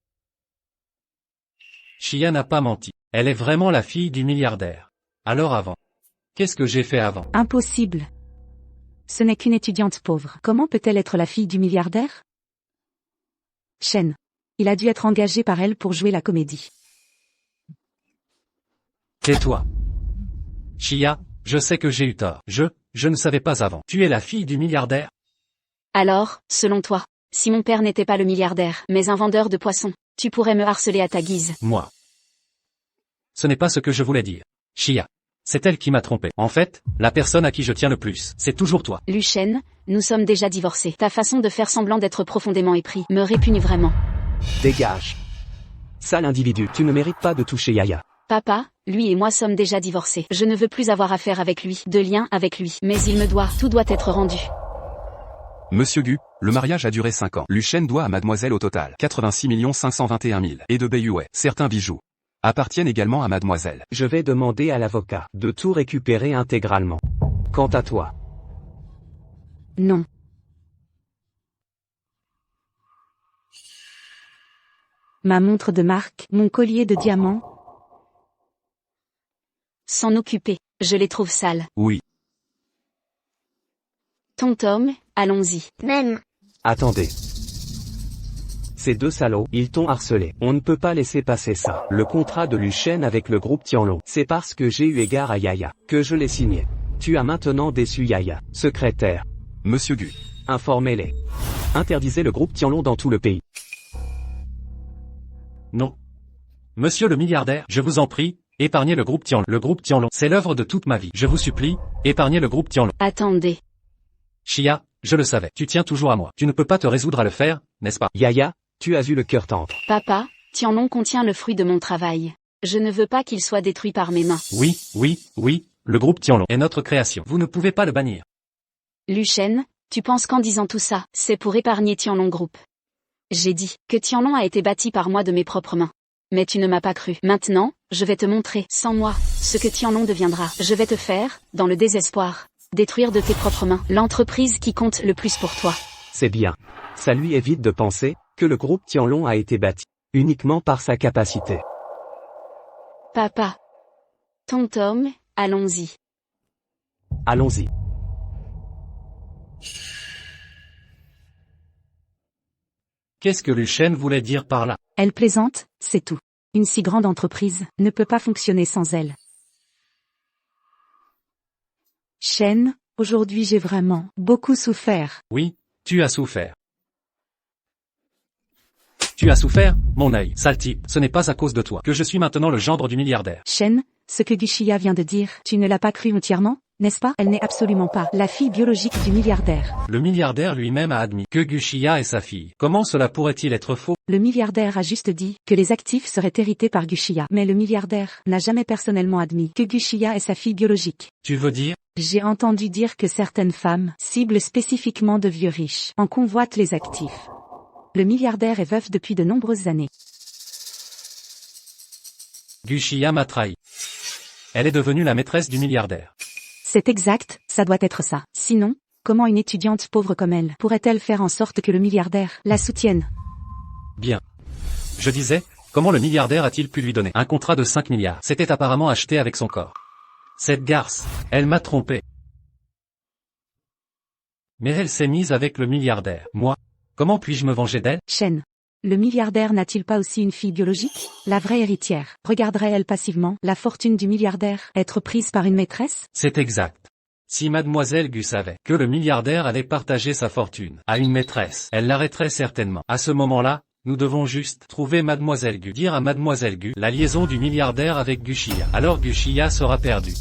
Chia n'a pas menti. Elle est vraiment la fille du milliardaire. Alors avant. Qu'est-ce que j'ai fait avant? Impossible. Ce n'est qu'une étudiante pauvre. Comment peut-elle être la fille du milliardaire? Shen. Il a dû être engagé par elle pour jouer la comédie. Tais-toi. Chia, je sais que j'ai eu tort. Je ne savais pas avant. Tu es la fille du milliardaire? Alors, selon toi, si mon père n'était pas le milliardaire, mais un vendeur de poissons, tu pourrais me harceler à ta guise. Moi. Ce n'est pas ce que je voulais dire. Chia. C'est elle qui m'a trompé. En fait, la personne à qui je tiens le plus, c'est toujours toi. Luchen, nous sommes déjà divorcés. Ta façon de faire semblant d'être profondément épris me répugne vraiment. Dégage. Sale individu, tu ne mérites pas de toucher Yaya. Papa, lui et moi sommes déjà divorcés. Je ne veux plus avoir affaire avec lui, de lien avec lui. Mais il me doit, tout doit être rendu. Monsieur Gu, le mariage a duré 5 ans. Luchen doit à mademoiselle au total 86 521 000 et de Bayue. Certains bijoux appartiennent également à mademoiselle. Je vais demander à l'avocat de tout récupérer intégralement. Quant à toi. Non. Ma montre de marque, mon collier de diamants. S'en occuper, je les trouve sales. Oui. Ton Tom, allons-y. Même. Attendez. Ces deux salauds, ils t'ont harcelé. On ne peut pas laisser passer ça. Le contrat de Luchen avec le groupe Tianlo, c'est parce que j'ai eu égard à Yaya que je l'ai signé. Tu as maintenant déçu Yaya. Secrétaire. Monsieur Gu. Informez-les. Interdisez le groupe Tianlo dans tout le pays. Non. Monsieur le milliardaire, je vous en prie, Épargnez le groupe Tianlong. Le groupe Tianlong, c'est l'œuvre de toute ma vie. Je vous supplie, épargnez le groupe Tianlong. Attendez. Chia, je le savais. Tu tiens toujours à moi. Tu ne peux pas te résoudre à le faire, n'est-ce pas? Yaya, tu as eu le cœur tendre. Papa, Tianlong contient le fruit de mon travail. Je ne veux pas qu'il soit détruit par mes mains. Oui, le groupe Tianlong est notre création. Vous ne pouvez pas le bannir. Lu Shen, tu penses qu'en disant tout ça, c'est pour épargner Tianlong Group? J'ai dit que Tianlong a été bâti par moi de mes propres mains. Mais tu ne m'as pas cru. Maintenant, je vais te montrer, sans moi, ce que Tianlong deviendra. Je vais te faire, dans le désespoir, détruire de tes propres mains l'entreprise qui compte le plus pour toi. C'est bien. Ça lui évite de penser que le groupe Tianlong a été bâti uniquement par sa capacité. Papa. Tom, allons-y. Allons-y. Qu'est-ce que Lu Shen voulait dire par là? Elle plaisante, c'est tout. Une si grande entreprise ne peut pas fonctionner sans elle. Shen, aujourd'hui j'ai vraiment beaucoup souffert. Oui, tu as souffert. Tu as souffert, mon œil, sale type. Ce n'est pas à cause de toi que je suis maintenant le gendre du milliardaire. Shen, ce que Gushia vient de dire, tu ne l'as pas cru entièrement, n'est-ce pas? Elle n'est absolument pas la fille biologique du milliardaire. Le milliardaire lui-même a admis que Gushia est sa fille. Comment cela pourrait-il être faux? Le milliardaire a juste dit que les actifs seraient hérités par Gushia. Mais le milliardaire n'a jamais personnellement admis que Gushia est sa fille biologique. Tu veux dire? J'ai entendu dire que certaines femmes ciblent spécifiquement de vieux riches en convoitent les actifs. Le milliardaire est veuf depuis de nombreuses années. Gushia m'a trahi. Elle est devenue la maîtresse du milliardaire. C'est exact, ça doit être ça. Sinon, comment une étudiante pauvre comme elle pourrait-elle faire en sorte que le milliardaire la soutienne? Bien. Je disais, comment le milliardaire a-t-il pu lui donner un contrat de 5 milliards? C'était apparemment acheté avec son corps. Cette garce, elle m'a trompé. Mais elle s'est mise avec le milliardaire. Moi, comment puis-je me venger d'elle? Shen. Le milliardaire n'a-t-il pas aussi une fille biologique? La vraie héritière. Regarderait-elle passivement la fortune du milliardaire être prise par une maîtresse? C'est exact. Si mademoiselle Gu savait que le milliardaire allait partager sa fortune à une maîtresse, elle l'arrêterait certainement. À ce moment-là, nous devons juste trouver mademoiselle Gu. Dire à mademoiselle Gu la liaison du milliardaire avec Gushia. Alors Gushia sera perdu.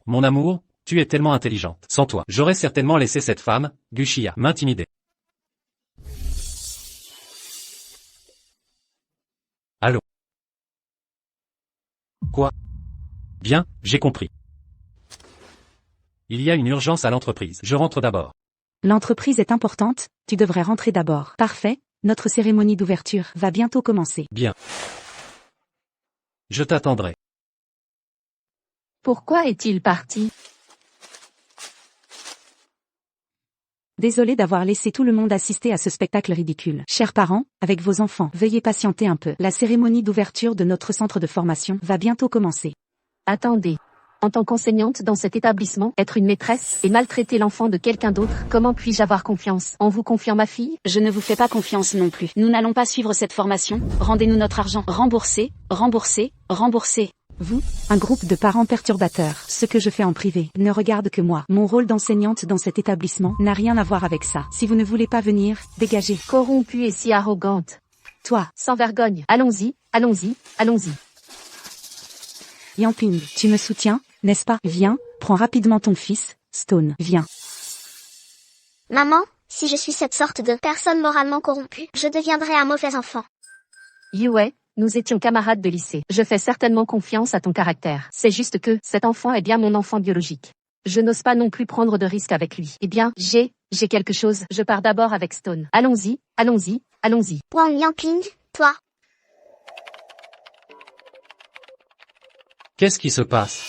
Mon amour, tu es tellement intelligente. Sans toi, j'aurais certainement laissé cette femme, Gushia, m'intimider. Allô? Quoi? Bien, j'ai compris. Il y a une urgence à l'entreprise. Je rentre d'abord. L'entreprise est importante, tu devrais rentrer d'abord. Parfait, notre cérémonie d'ouverture va bientôt commencer. Bien. Je t'attendrai. Pourquoi est-il parti? Désolé d'avoir laissé tout le monde assister à ce spectacle ridicule. Chers parents, avec vos enfants, veuillez patienter un peu. La cérémonie d'ouverture de notre centre de formation va bientôt commencer. Attendez. En tant qu'enseignante dans cet établissement, être une maîtresse et maltraiter l'enfant de quelqu'un d'autre, comment puis-je avoir confiance en vous confiant ma fille? Je ne vous fais pas confiance non plus. Nous n'allons pas suivre cette formation. Rendez-nous notre argent. Remboursez. Vous, un groupe de parents perturbateurs, ce que je fais en privé ne regarde que moi. Mon rôle d'enseignante dans cet établissement n'a rien à voir avec ça. Si vous ne voulez pas venir, dégagez. Corrompue et si arrogante. Toi, Sans vergogne. Allons-y. Yamping, tu me soutiens, n'est-ce pas? Viens, prends rapidement ton fils, Stone, viens. Maman, si je suis cette sorte de personne moralement corrompue, je deviendrai un mauvais enfant. Yue, nous étions camarades de lycée. Je fais certainement confiance à ton caractère. C'est juste que, cet enfant est bien mon enfant biologique. Je n'ose pas non plus prendre de risques avec lui. Eh bien, j'ai quelque chose. Je pars d'abord avec Stone. Allons-y. Wang Yamping, toi. Qu'est-ce qui se passe?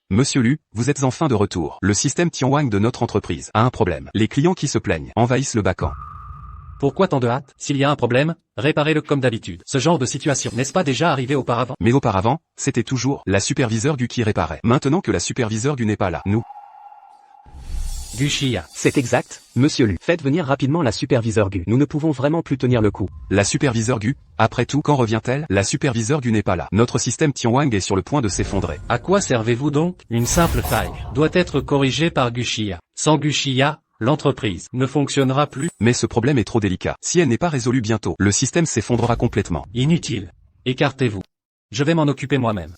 Monsieur Lu, vous êtes enfin de retour. Le système Tianwang de notre entreprise a un problème. Les clients qui se plaignent envahissent le bac-end. Pourquoi tant de hâte? S'il y a un problème, réparez-le comme d'habitude. Ce genre de situation n'est-ce pas déjà arrivé auparavant? Mais auparavant, c'était toujours la superviseure Gu qui réparait. Maintenant que la superviseure Gu n'est pas là, nous. Gushia. C'est exact, monsieur Lu. Faites venir rapidement la superviseure Gu. Nous ne pouvons vraiment plus tenir le coup. La superviseure Gu, après tout, quand revient-elle? La superviseure Gu n'est pas là. Notre système Tianwang est sur le point de s'effondrer. À quoi servez-vous donc? Une simple faille doit être corrigée par Gushia. Sans Gushia, l'entreprise ne fonctionnera plus. Mais ce problème est trop délicat. Si elle n'est pas résolue bientôt, le système s'effondrera complètement. Inutile. Écartez-vous. Je vais m'en occuper moi-même.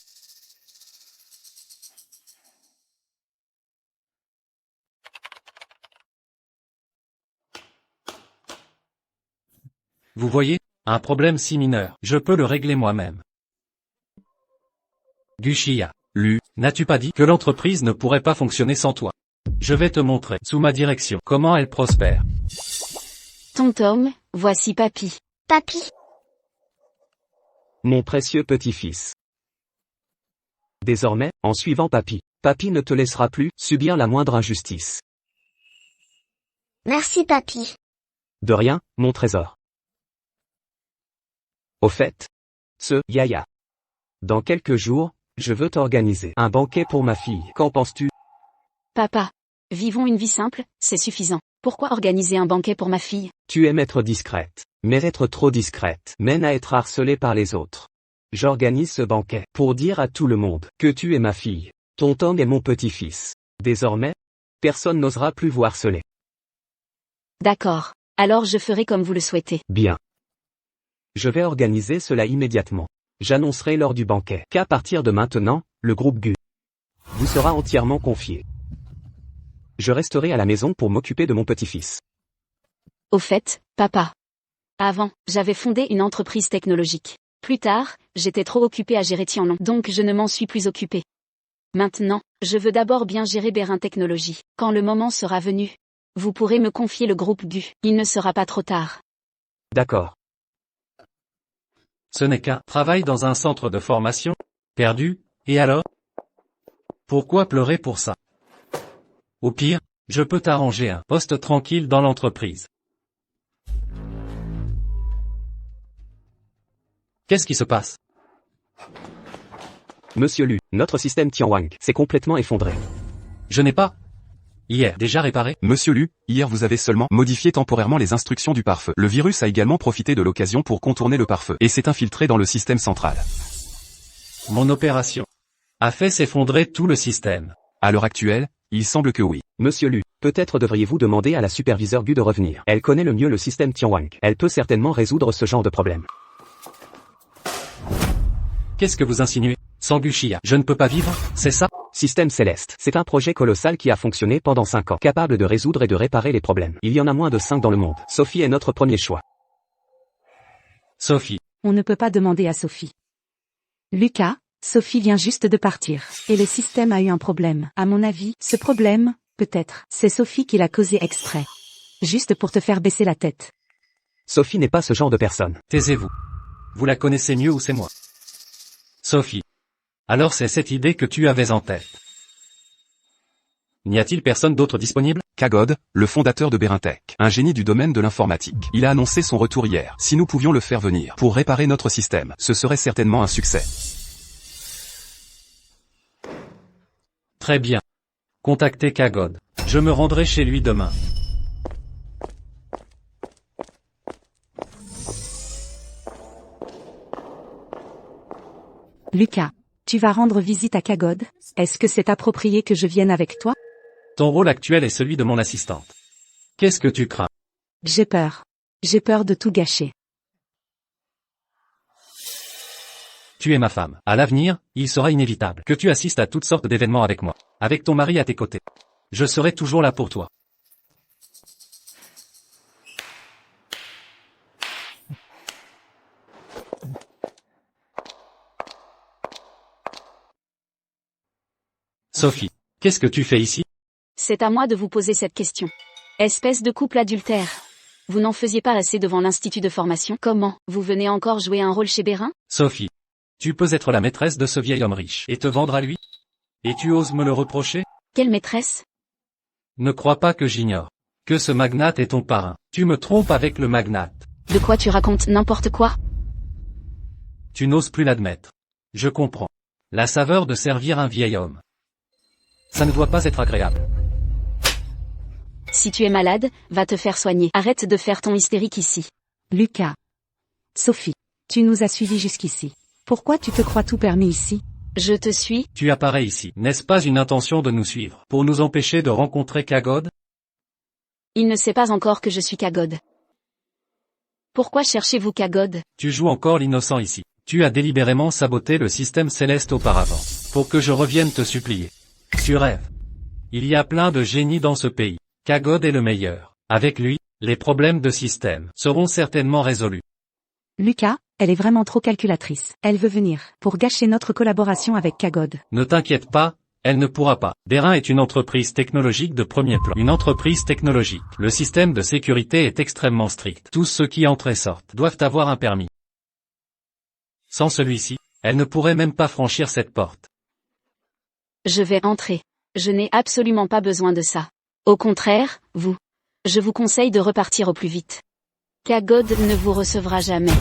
Vous voyez, un problème si mineur, je peux le régler moi-même. Gushia, n'as-tu pas dit que l'entreprise ne pourrait pas fonctionner sans toi? Je vais te montrer, sous ma direction, comment elle prospère. Tom, voici papy. Papy, Mon précieux petit-fils. Désormais, en suivant papy, papy ne te laissera plus subir la moindre injustice. merci papy. De rien, mon trésor. Au fait, Yaya. Dans quelques jours, je veux t'organiser un banquet pour ma fille. Qu'en penses-tu? Papa. Vivons une vie simple, c'est suffisant. Pourquoi organiser un banquet pour ma fille? Tu aimes être discrète, mais être trop discrète mène à être harcelée par les autres. J'organise ce banquet pour dire à tout le monde que tu es ma fille. Tom est mon petit-fils. Désormais, personne n'osera plus vous harceler. D'accord. Alors je ferai comme vous le souhaitez. Bien. Je vais organiser cela immédiatement. J'annoncerai lors du banquet qu'à partir de maintenant, le groupe GU vous sera entièrement confié. Je resterai à la maison pour m'occuper de mon petit-fils. Au fait, papa. Avant, j'avais fondé une entreprise technologique. Plus tard, j'étais trop occupé à gérer Tianlong, donc je ne m'en suis plus occupé. Maintenant, je veux d'abord bien gérer Berin Technologies. Quand le moment sera venu, vous pourrez me confier le groupe GU. Il ne sera pas trop tard. D'accord. Ce n'est qu'un travail dans un centre de formation. Perdu, et alors? Pourquoi pleurer pour ça? Au pire, je peux t'arranger un poste tranquille dans l'entreprise. Qu'est-ce qui se passe? Monsieur Lu, notre système Tianwang s'est complètement effondré. Je n'ai pas hier déjà réparé. Monsieur Lu, hier vous avez seulement modifié temporairement les instructions du pare-feu. Le virus a également profité de l'occasion pour contourner le pare-feu et s'est infiltré dans le système central. Mon opération a fait s'effondrer tout le système. À l'heure actuelle, il semble que oui. Monsieur Lu, peut-être devriez-vous demander à la superviseure GU de revenir. Elle connaît le mieux le système Tianwang. Elle peut certainement résoudre ce genre de problème. Qu'est-ce que vous insinuez? Sans Gushia, je ne peux pas vivre, c'est ça? Système Céleste, c'est un projet colossal qui a fonctionné pendant 5 ans, capable de résoudre et de réparer les problèmes. Il y en a moins de 5 dans le monde. Sophie est notre premier choix. Sophie. On ne peut pas demander à Sophie. Lucas, Sophie vient juste de partir, et le système a eu un problème. À mon avis, ce problème, peut-être, c'est Sophie qui l'a causé exprès. Juste pour te faire baisser la tête. Sophie n'est pas ce genre de personne. Taisez-vous. Vous la connaissez mieux ou c'est moi? Sophie. Alors c'est cette idée que tu avais en tête. N'y a-t-il personne d'autre disponible? Kagod, le fondateur de Berintech, un génie du domaine de l'informatique. Il a annoncé son retour hier. Si nous pouvions le faire venir pour réparer notre système, ce serait certainement un succès. Très bien. Contactez Kagod. Je me rendrai chez lui demain. Lucas, tu vas rendre visite à Kagod? Est-ce que c'est approprié que je vienne avec toi? Ton rôle actuel est celui de mon assistante. Qu'est-ce que tu crains? J'ai peur. J'ai peur de tout gâcher. Tu es ma femme. À l'avenir, il sera inévitable que tu assistes à toutes sortes d'événements avec moi. Avec ton mari à tes côtés. Je serai toujours là pour toi. Sophie, qu'est-ce que tu fais ici? C'est à moi de vous poser cette question. Espèce de couple adultère. Vous n'en faisiez pas assez devant l'institut de formation? Comment? Vous venez encore jouer un rôle chez Berin? Sophie, tu peux être la maîtresse de ce vieil homme riche et te vendre à lui? Et tu oses me le reprocher? Quelle maîtresse? Ne crois pas que j'ignore que ce magnate est ton parrain. Tu me trompes avec le magnate. De quoi tu racontes n'importe quoi? Tu n'oses plus l'admettre. Je comprends. La saveur de servir un vieil homme. Ça ne doit pas être agréable. Si tu es malade, va te faire soigner. Arrête de faire ton hystérique ici. Lucas. Sophie, tu nous as suivis jusqu'ici. Pourquoi tu te crois tout permis ici? Je te suis. Tu apparais ici. N'est-ce pas une intention de nous suivre pour nous empêcher de rencontrer Kagod? Il ne sait pas encore que je suis Kagod. Pourquoi cherchez-vous Kagod? Tu joues encore l'innocent ici. Tu as délibérément saboté le système céleste auparavant, pour que je revienne te supplier. Tu rêves. Il y a plein de génies dans ce pays. Kagod est le meilleur. Avec lui, les problèmes de système seront certainement résolus. Lucas, elle est vraiment trop calculatrice. Elle veut venir, pour gâcher notre collaboration avec Kagod. Ne t'inquiète pas, elle ne pourra pas. Berain est une entreprise technologique de premier plan. Une entreprise technologique. Le système de sécurité est extrêmement strict. Tous ceux qui entrent et sortent doivent avoir un permis. Sans celui-ci, elle ne pourrait même pas franchir cette porte. Je vais entrer. Je n'ai absolument pas besoin de ça. Au contraire, je vous conseille de repartir au plus vite. Kagod ne vous recevra jamais.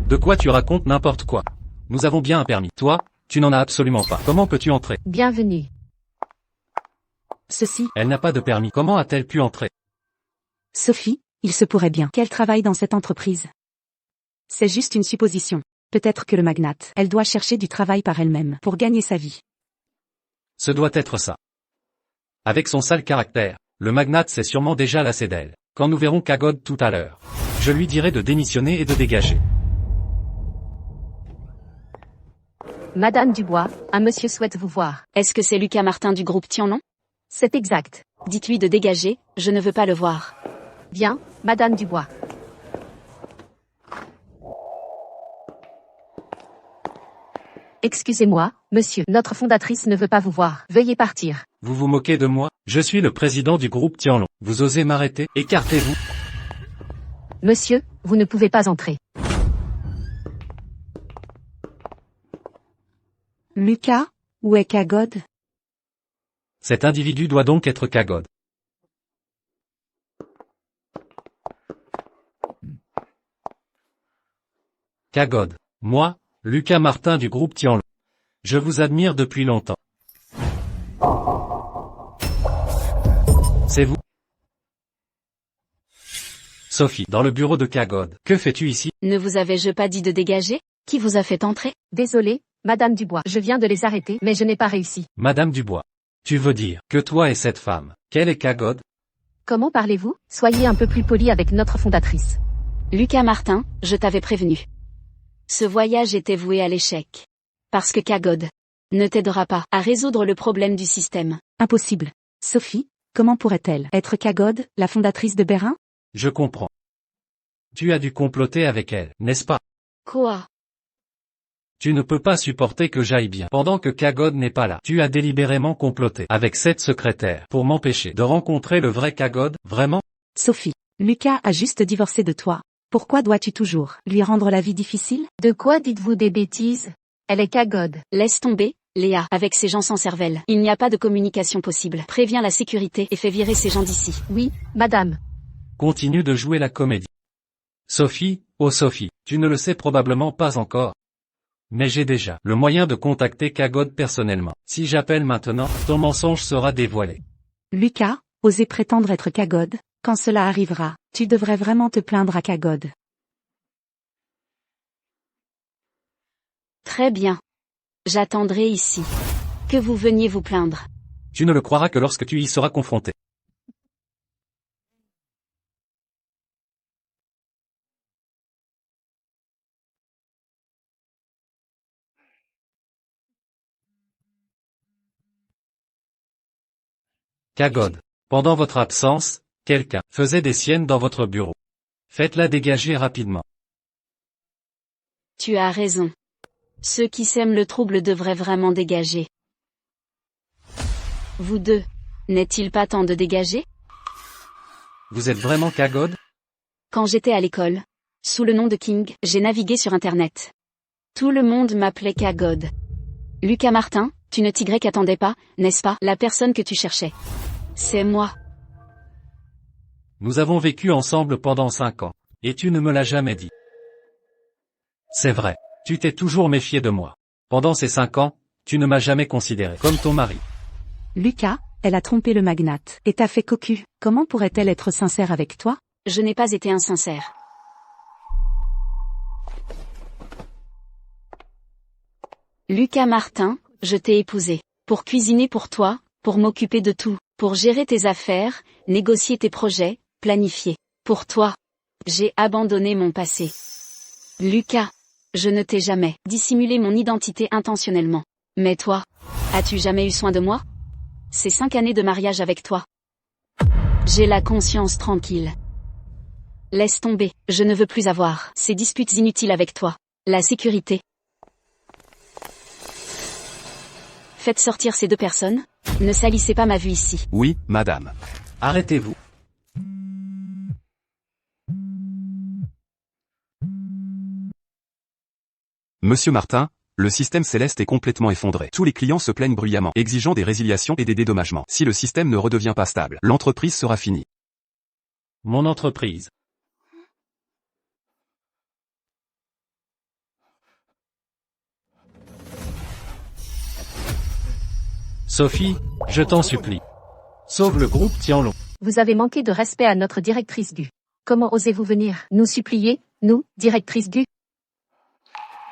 De quoi tu racontes n'importe quoi? Nous avons bien un permis. Toi, tu n'en as absolument pas. Comment peux-tu entrer? Bienvenue. Ceci, Elle n'a pas de permis. Comment a-t-elle pu entrer? Sophie, il se pourrait bien qu'elle travaille dans cette entreprise. C'est juste une supposition. Peut-être que le magnate, elle doit chercher du travail par elle-même pour gagner sa vie. Ce doit être ça. Avec son sale caractère, le magnate s'est sûrement déjà lassé d'elle. Quand nous verrons Kagod tout à l'heure, je lui dirai de démissionner et de dégager. Madame Dubois, un monsieur souhaite vous voir. Est-ce que c'est Lucas Martin du groupe Tianlong? C'est exact. Dites-lui de dégager, je ne veux pas le voir. Bien, Madame Dubois. Excusez-moi, monsieur, notre fondatrice ne veut pas vous voir. Veuillez partir. Vous vous moquez de moi? Je suis le président du groupe Tianlong. Vous osez m'arrêter? Écartez-vous. Monsieur, vous ne pouvez pas entrer. Lucas, où est Kagod? Cet individu doit donc être Kagod. Kagod. Moi, Lucas Martin du groupe Tianlong. Je vous admire depuis longtemps. C'est vous? Sophie, dans le bureau de Kagod. Que fais-tu ici? Ne vous avais-je pas dit de dégager? Qui vous a fait entrer? Désolé, Madame Dubois. Je viens de les arrêter, mais je n'ai pas réussi. Madame Dubois. Tu veux dire que toi et cette femme, quelle est Kagod? Comment parlez-vous? Soyez un peu plus poli avec notre fondatrice. Lucas Martin, je t'avais prévenu. Ce voyage était voué à l'échec. Parce que Kagod ne t'aidera pas à résoudre le problème du système. Impossible. Sophie, comment pourrait-elle être Kagod, la fondatrice de Berain? Je comprends. Tu as dû comploter avec elle, n'est-ce pas? Quoi? Tu ne peux pas supporter que j'aille bien pendant que Kagod n'est pas là. Tu as délibérément comploté avec cette secrétaire pour m'empêcher de rencontrer le vrai Kagod, vraiment? Sophie, Lucas a juste divorcé de toi. Pourquoi dois-tu toujours lui rendre la vie difficile? De quoi dites-vous des bêtises? Elle est Kagod. Laisse tomber, Léa, avec ces gens sans cervelle. Il n'y a pas de communication possible. Préviens la sécurité et fais virer ces gens d'ici. Oui, madame. Continue de jouer la comédie. Sophie, oh Sophie, tu ne le sais probablement pas encore. Mais j'ai déjà le moyen de contacter Kagod personnellement. Si j'appelle maintenant, ton mensonge sera dévoilé. Lucas, oser prétendre être Kagod, quand cela arrivera, tu devrais vraiment te plaindre à Kagod. Très bien. J'attendrai ici. Que vous veniez vous plaindre. Tu ne le croiras que lorsque tu y seras confronté. Kagod. Pendant votre absence, quelqu'un faisait des siennes dans votre bureau. Faites-la dégager rapidement. Tu as raison. Ceux qui sèment le trouble devraient vraiment dégager. Vous deux, n'est-il pas temps de dégager? Vous êtes vraiment Kagod? Quand j'étais à l'école, sous le nom de King, j'ai navigué sur Internet. Tout le monde m'appelait Kagod. Lucas Martin, tu ne t'attendais pas, n'est-ce pas, la personne que tu cherchais? C'est moi. Nous avons vécu ensemble pendant 5 ans, et tu ne me l'as jamais dit. C'est vrai, tu t'es toujours méfié de moi. Pendant ces 5 ans, tu ne m'as jamais considéré comme ton mari. Lucas, elle a trompé le magnate, et t'a fait cocu. Comment pourrait-elle être sincère avec toi? Je n'ai pas été insincère. Lucas Martin, je t'ai épousé. Pour cuisiner pour toi, pour m'occuper de tout. Pour gérer tes affaires, négocier tes projets, planifier. Pour toi, j'ai abandonné mon passé. Lucas, je ne t'ai jamais dissimulé mon identité intentionnellement. Mais toi, as-tu jamais eu soin de moi? Ces 5 années de mariage avec toi. J'ai la conscience tranquille. Laisse tomber, je ne veux plus avoir ces disputes inutiles avec toi. La sécurité. Faites sortir ces 2 personnes. Ne salissez pas ma vue ici. Oui, madame. Arrêtez-vous. Monsieur Martin, le système céleste est complètement effondré. Tous les clients se plaignent bruyamment, exigeant des résiliations et des dédommagements. Si le système ne redevient pas stable, l'entreprise sera finie. Mon entreprise. Sophie, je t'en supplie. Sauve le groupe Tianlong. Vous avez manqué de respect à notre directrice Gu. Comment osez-vous venir nous supplier, nous, directrice Gu?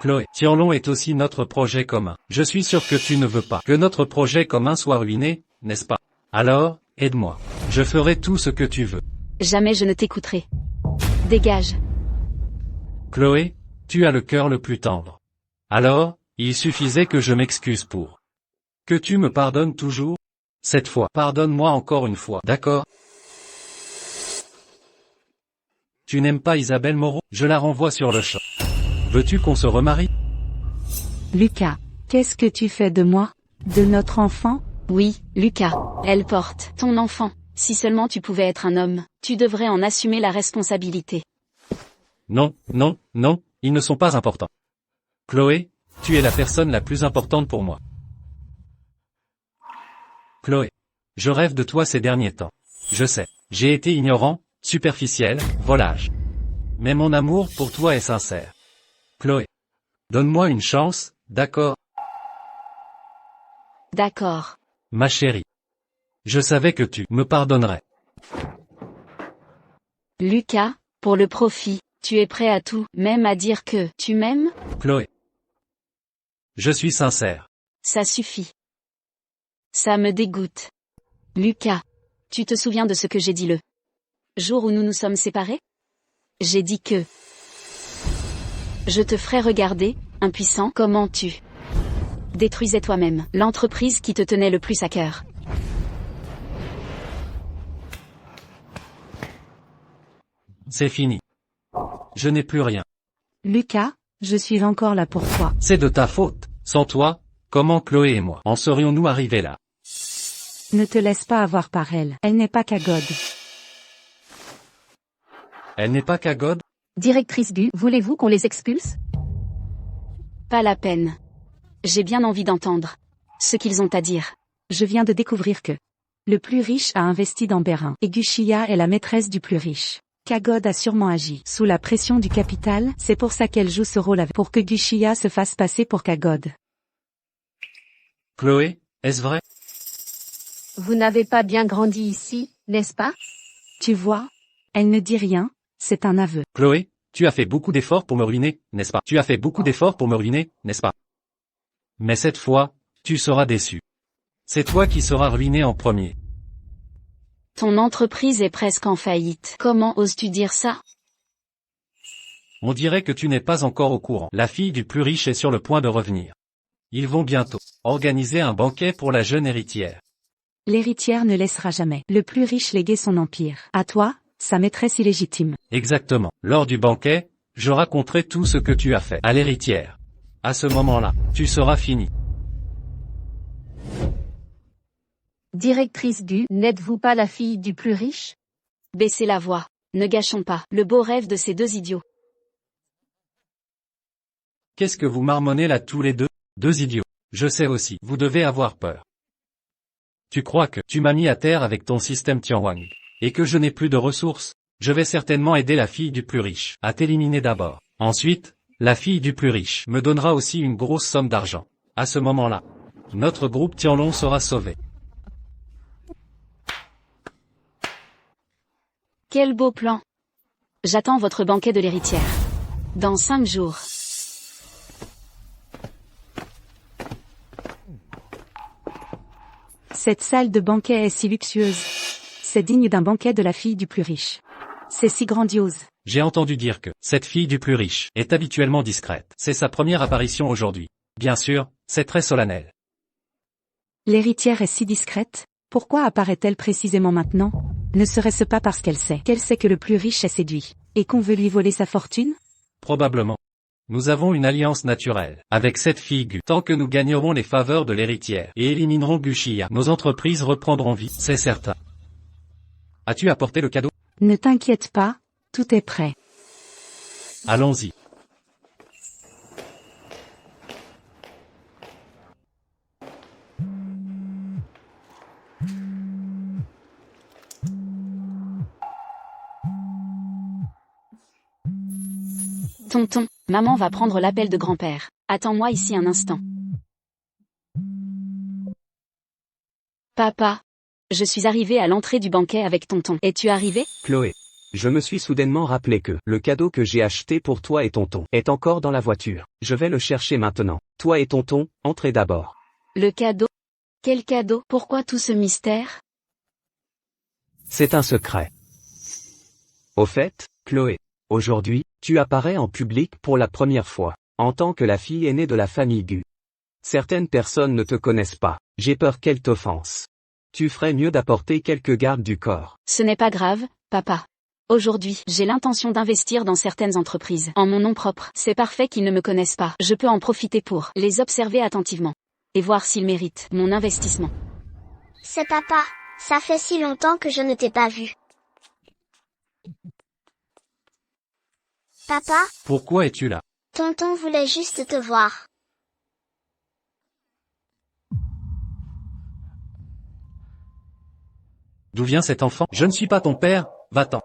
Chloé, Tianlong est aussi notre projet commun. Je suis sûr que tu ne veux pas que notre projet commun soit ruiné, n'est-ce pas? Alors, aide-moi. Je ferai tout ce que tu veux. Jamais je ne t'écouterai. Dégage. Chloé, tu as le cœur le plus tendre. Alors, il suffisait que je m'excuse pour. Que tu me pardonnes toujours? Cette fois, pardonne-moi encore une fois, d'accord? Tu n'aimes pas Isabelle Moreau? Je la renvoie sur le champ. Veux-tu qu'on se remarie? Lucas, qu'est-ce que tu fais de moi? De notre enfant? Oui, Lucas, elle porte ton enfant. Si seulement tu pouvais être un homme, tu devrais en assumer la responsabilité. Non, non, non, ils ne sont pas importants. Chloé, tu es la personne la plus importante pour moi. Chloé, je rêve de toi ces derniers temps. Je sais, j'ai été ignorant, superficiel, volage. Mais mon amour pour toi est sincère. Chloé, donne-moi une chance, d'accord? D'accord. Ma chérie. Je savais que tu me pardonnerais. Lucas, pour le profit, tu es prêt à tout, même à dire que tu m'aimes? Chloé. Je suis sincère. Ça suffit. Ça me dégoûte. Lucas, tu te souviens de ce que j'ai dit le jour où nous nous sommes séparés? J'ai dit que je te ferais regarder, impuissant, comment tu détruisais toi-même l'entreprise qui te tenait le plus à cœur. C'est fini. Je n'ai plus rien. Lucas, je suis encore là pour toi. C'est de ta faute. Sans toi, comment Chloé et moi en serions-nous arrivés là? Ne te laisse pas avoir par elle. Elle n'est pas cagode. Elle n'est pas cagode? Directrice Gu, voulez-vous qu'on les expulse? Pas la peine. J'ai bien envie d'entendre ce qu'ils ont à dire. Je viens de découvrir que le plus riche a investi dans Bérin et Gushia est la maîtresse du plus riche. Kagod a sûrement agi sous la pression du capital, c'est pour ça qu'elle joue ce rôle avec pour que Gushia se fasse passer pour Kagod. Chloé, est-ce vrai? Vous n'avez pas bien grandi ici, n'est-ce pas? Tu vois? Elle ne dit rien, c'est un aveu. Chloé, tu as fait beaucoup d'efforts pour me ruiner, n'est-ce pas? Tu as fait beaucoup d'efforts pour me ruiner, n'est-ce pas? Mais cette fois, tu seras déçu. C'est toi qui seras ruiné en premier. Ton entreprise est presque en faillite. Comment oses-tu dire ça? On dirait que tu n'es pas encore au courant. La fille du plus riche est sur le point de revenir. Ils vont bientôt organiser un banquet pour la jeune héritière. L'héritière ne laissera jamais le plus riche léguer son empire. À toi, sa maîtresse illégitime. Exactement. Lors du banquet, je raconterai tout ce que tu as fait à l'héritière. À ce moment-là, tu seras fini. Directrice Gu, n'êtes-vous pas la fille du plus riche? Baissez la voix. Ne gâchons pas le beau rêve de ces 2 idiots. Qu'est-ce que vous marmonnez là tous les deux? 2 idiots. Je sais aussi, vous devez avoir peur. Tu crois que tu m'as mis à terre avec ton système Tianwang, et que je n'ai plus de ressources? Je vais certainement aider la fille du plus riche à t'éliminer d'abord. Ensuite, la fille du plus riche me donnera aussi une grosse somme d'argent. À ce moment-là, notre groupe Tianlong sera sauvé. Quel beau plan. J'attends votre banquet de l'héritière. Dans 5 jours. Cette salle de banquet est si luxueuse. C'est digne d'un banquet de la fille du plus riche. C'est si grandiose. J'ai entendu dire que cette fille du plus riche est habituellement discrète. C'est sa première apparition aujourd'hui. Bien sûr, c'est très solennel. L'héritière est si discrète. Pourquoi apparaît-elle précisément maintenant? Ne serait-ce pas parce qu'elle sait que le plus riche est séduit, et qu'on veut lui voler sa fortune? Probablement. Nous avons une alliance naturelle avec cette fille Gu. Tant que nous gagnerons les faveurs de l'héritière et éliminerons Gushia, nos entreprises reprendront vie, c'est certain. As-tu apporté le cadeau? Ne t'inquiète pas, tout est prêt. Allons-y. Tonton, maman va prendre l'appel de grand-père. Attends-moi ici un instant. Papa. Je suis arrivée à l'entrée du banquet avec tonton. Es-tu arrivé? Chloé. Je me suis soudainement rappelé que le cadeau que j'ai acheté pour toi et tonton est encore dans la voiture. Je vais le chercher maintenant. Toi et tonton, entrez d'abord. Le cadeau? Quel cadeau? Pourquoi tout ce mystère? C'est un secret. Au fait, Chloé, aujourd'hui, tu apparais en public pour la première fois, en tant que la fille aînée de la famille Gu. Certaines personnes ne te connaissent pas. J'ai peur qu'elles t'offensent. Tu ferais mieux d'apporter quelques gardes du corps. Ce n'est pas grave, papa. Aujourd'hui, j'ai l'intention d'investir dans certaines entreprises, en mon nom propre. C'est parfait qu'ils ne me connaissent pas. Je peux en profiter pour les observer attentivement. Et voir s'ils méritent mon investissement. C'est papa. Ça fait si longtemps que je ne t'ai pas vu. Papa, Pourquoi es-tu là? tonton voulait juste te voir. D'où vient cet enfant? Je ne suis pas ton père, va-t'en.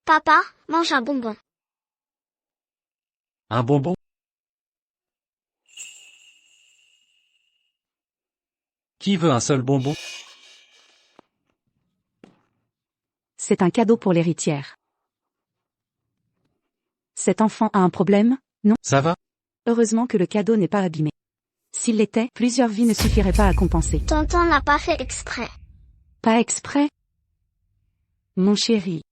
Papa, mange un bonbon. Un bonbon? Qui veut un seul bonbon? C'est un cadeau pour l'héritière. Cet enfant a un problème? Non. Ça va? Heureusement que le cadeau n'est pas abîmé. S'il l'était, plusieurs vies ne suffiraient pas à compenser. Tonton n'a pas fait exprès. Pas exprès? Mon chéri.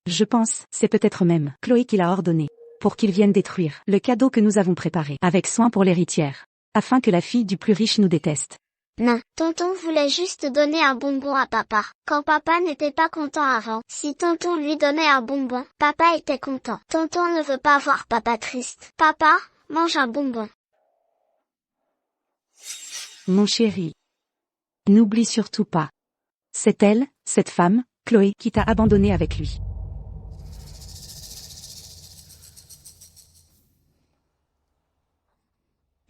Je pense, c'est peut-être même Chloé qui l'a ordonné, pour qu'il vienne détruire le cadeau que nous avons préparé, avec soin pour l'héritière, afin que la fille du plus riche nous déteste. Non, tonton voulait juste donner un bonbon à papa. Quand papa n'était pas content avant, si tonton lui donnait un bonbon, papa était content. Tonton ne veut pas voir papa triste. Papa, mange un bonbon. Mon chéri. N'oublie surtout pas. C'est elle, cette femme, Chloé, qui t'a abandonné avec lui.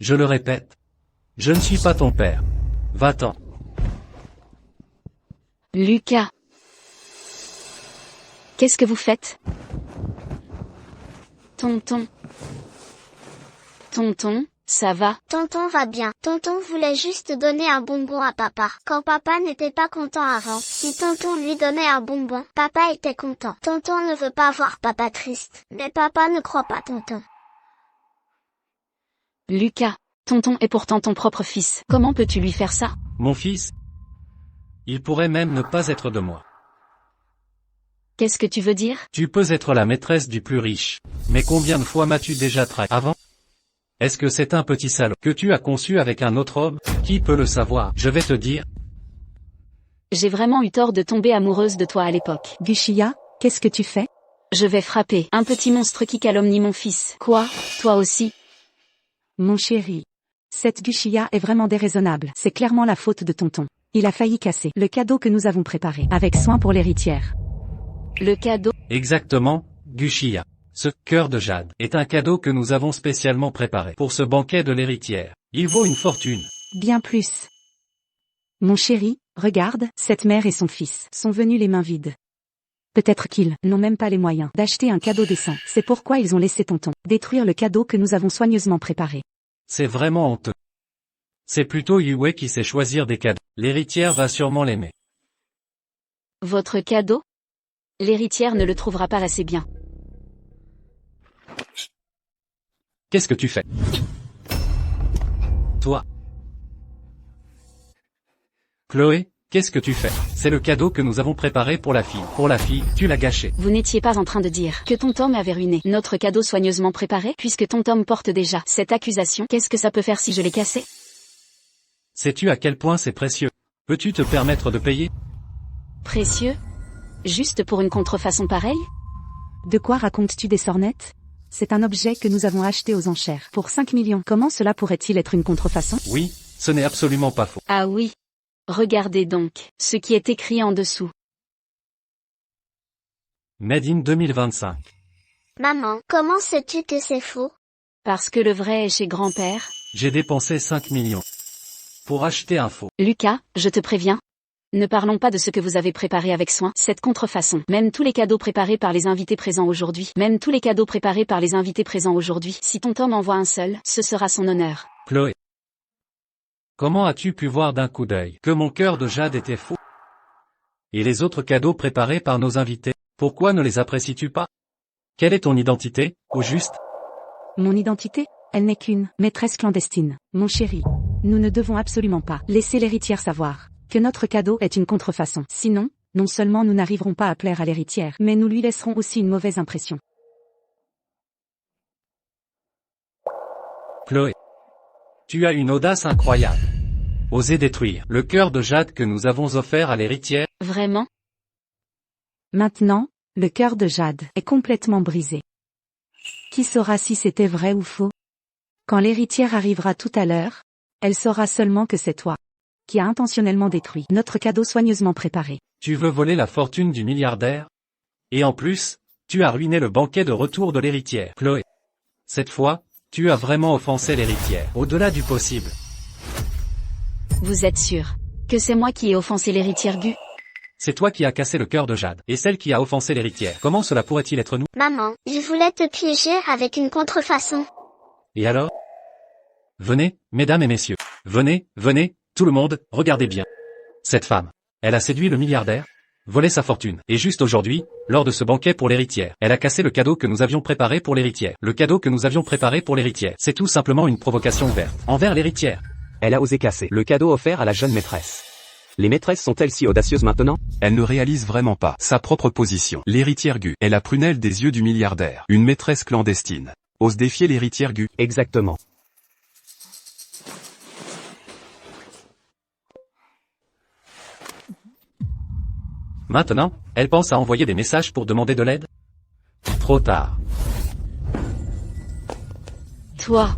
Je le répète. Je ne suis pas ton père. Va-t'en. Lucas. Qu'est-ce que vous faites? Tonton. Tonton, ça va? Tonton va bien. Tonton voulait juste donner un bonbon à papa. Quand papa n'était pas content avant, si tonton lui donnait un bonbon, papa était content. Tonton ne veut pas voir papa triste. Mais papa ne croit pas tonton. Lucas, tonton est pourtant ton propre fils. Comment peux-tu lui faire ça? Mon fils? Il pourrait même ne pas être de moi. Qu'est-ce que tu veux dire? Tu peux être la maîtresse du plus riche. Mais combien de fois m'as-tu déjà trahi avant? Est-ce que c'est un petit salaud que tu as conçu avec un autre homme? Qui peut le savoir? Je vais te dire. J'ai vraiment eu tort de tomber amoureuse de toi à l'époque. Gushia, qu'est-ce que tu fais? Je vais frapper un petit monstre qui calomnie mon fils. Quoi? Toi aussi? Mon chéri. Cette Gushia est vraiment déraisonnable. C'est clairement la faute de tonton. Il a failli casser le cadeau que nous avons préparé, avec soin pour l'héritière. Le cadeau? Exactement, Gushia. Ce cœur de jade est un cadeau que nous avons spécialement préparé pour ce banquet de l'héritière. Il vaut une fortune. Bien plus. Mon chéri, regarde, cette mère et son fils sont venus les mains vides. Peut-être qu'ils n'ont même pas les moyens d'acheter un cadeau décent. C'est pourquoi ils ont laissé tonton détruire le cadeau que nous avons soigneusement préparé. C'est vraiment honteux. C'est plutôt Yue qui sait choisir des cadeaux. L'héritière va sûrement l'aimer. Votre cadeau? L'héritière ne le trouvera pas assez bien. Qu'est-ce que tu fais? Toi. Chloé, qu'est-ce que tu fais? C'est le cadeau que nous avons préparé pour la fille. Pour la fille, tu l'as gâché. Vous n'étiez pas en train de dire que ton Tom avait ruiné notre cadeau soigneusement préparé, puisque ton Tom porte déjà cette accusation. Qu'est-ce que ça peut faire si je l'ai cassé? Sais-tu à quel point c'est précieux? Peux-tu te permettre de payer? Précieux? Juste pour une contrefaçon pareille? De quoi racontes-tu des sornettes? C'est un objet que nous avons acheté aux enchères pour 5 millions. Comment cela pourrait-il être une contrefaçon? Oui, ce n'est absolument pas faux. Ah oui. Regardez donc ce qui est écrit en dessous. Made in 2025. Maman, comment sais-tu que c'est faux? Parce que le vrai est chez grand-père. J'ai dépensé 5 millions. Pour acheter un faux. Lucas, je te préviens. Ne parlons pas de ce que vous avez préparé avec soin, cette contrefaçon. Même tous les cadeaux préparés par les invités présents aujourd'hui. Même tous les cadeaux préparés par les invités présents aujourd'hui. Si ton Tom envoie un seul, ce sera son honneur. Chloé. Comment as-tu pu voir d'un coup d'œil que mon cœur de jade était faux? Et les autres cadeaux préparés par nos invités, pourquoi ne les apprécies-tu pas? Quelle est ton identité, au juste? Mon identité? Elle n'est qu'une maîtresse clandestine. Mon chéri. Nous ne devons absolument pas laisser l'héritière savoir que notre cadeau est une contrefaçon. Sinon, non seulement nous n'arriverons pas à plaire à l'héritière, mais nous lui laisserons aussi une mauvaise impression. Chloé. Tu as une audace incroyable. Oser détruire le cœur de jade que nous avons offert à l'héritière. Vraiment? Maintenant, le cœur de Jade est complètement brisé. Qui saura si c'était vrai ou faux? Quand l'héritière arrivera tout à l'heure, elle saura seulement que c'est toi qui a intentionnellement détruit notre cadeau soigneusement préparé. Tu veux voler la fortune du milliardaire? Et en plus, tu as ruiné le banquet de retour de l'héritière. Chloé. Cette fois, tu as vraiment offensé l'héritière, au-delà du possible. Vous êtes sûr que c'est moi qui ai offensé l'héritière Gu? C'est toi qui as cassé le cœur de Jade, et celle qui a offensé l'héritière. Comment cela pourrait-il être nous? Maman, je voulais te piéger avec une contrefaçon. Et alors? Venez, mesdames et messieurs. Venez, venez, tout le monde, regardez bien. Cette femme. Elle a séduit le milliardaire, volé sa fortune. Et juste aujourd'hui, lors de ce banquet pour l'héritière, elle a cassé le cadeau que nous avions préparé pour l'héritière. Le cadeau que nous avions préparé pour l'héritière. C'est tout simplement une provocation ouverte envers l'héritière. Elle a osé casser le cadeau offert à la jeune maîtresse. Les maîtresses sont-elles si audacieuses maintenant? Elle ne réalise vraiment pas sa propre position. L'héritière Gu est la prunelle des yeux du milliardaire. Une maîtresse clandestine ose défier l'héritière Gu. Exactement. Maintenant, elle pense à envoyer des messages pour demander de l'aide? Trop tard. Toi.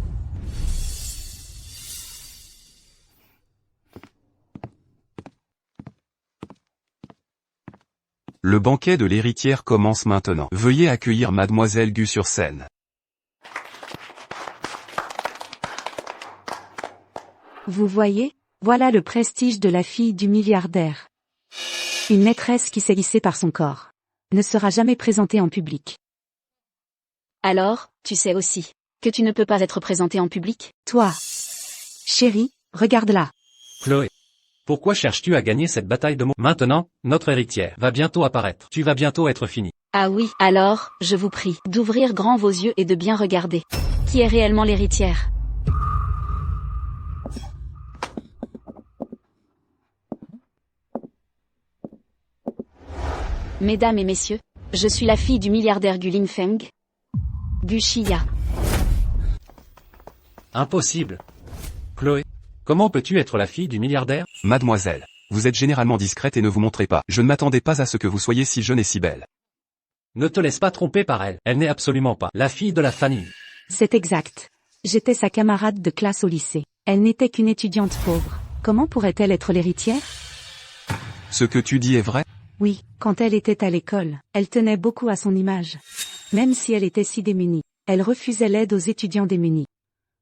Le banquet de l'héritière commence maintenant. Veuillez accueillir Mademoiselle Gu sur scène. Vous voyez, voilà le prestige de la fille du milliardaire. Une maîtresse qui s'est lissée par son corps ne sera jamais présentée en public. Alors, tu sais aussi que tu ne peux pas être présenté en public? Toi, chérie, regarde-la. Chloé. Pourquoi cherches-tu à gagner cette bataille de mots? Maintenant, notre héritière va bientôt apparaître. Tu vas bientôt être fini. Ah oui, alors, je vous prie d'ouvrir grand vos yeux et de bien regarder. Qui est réellement l'héritière? Mesdames et messieurs, je suis la fille du milliardaire Gu Linfeng. Gu Xia. Impossible. Chloé. Comment peux-tu être la fille du milliardaire? Mademoiselle, vous êtes généralement discrète et ne vous montrez pas. Je ne m'attendais pas à ce que vous soyez si jeune et si belle. Ne te laisse pas tromper par elle. Elle n'est absolument pas la fille de la famille. C'est exact. J'étais sa camarade de classe au lycée. Elle n'était qu'une étudiante pauvre. Comment pourrait-elle être l'héritière? Ce que tu dis est vrai? Oui, quand elle était à l'école, elle tenait beaucoup à son image. Même si elle était si démunie, elle refusait l'aide aux étudiants démunis.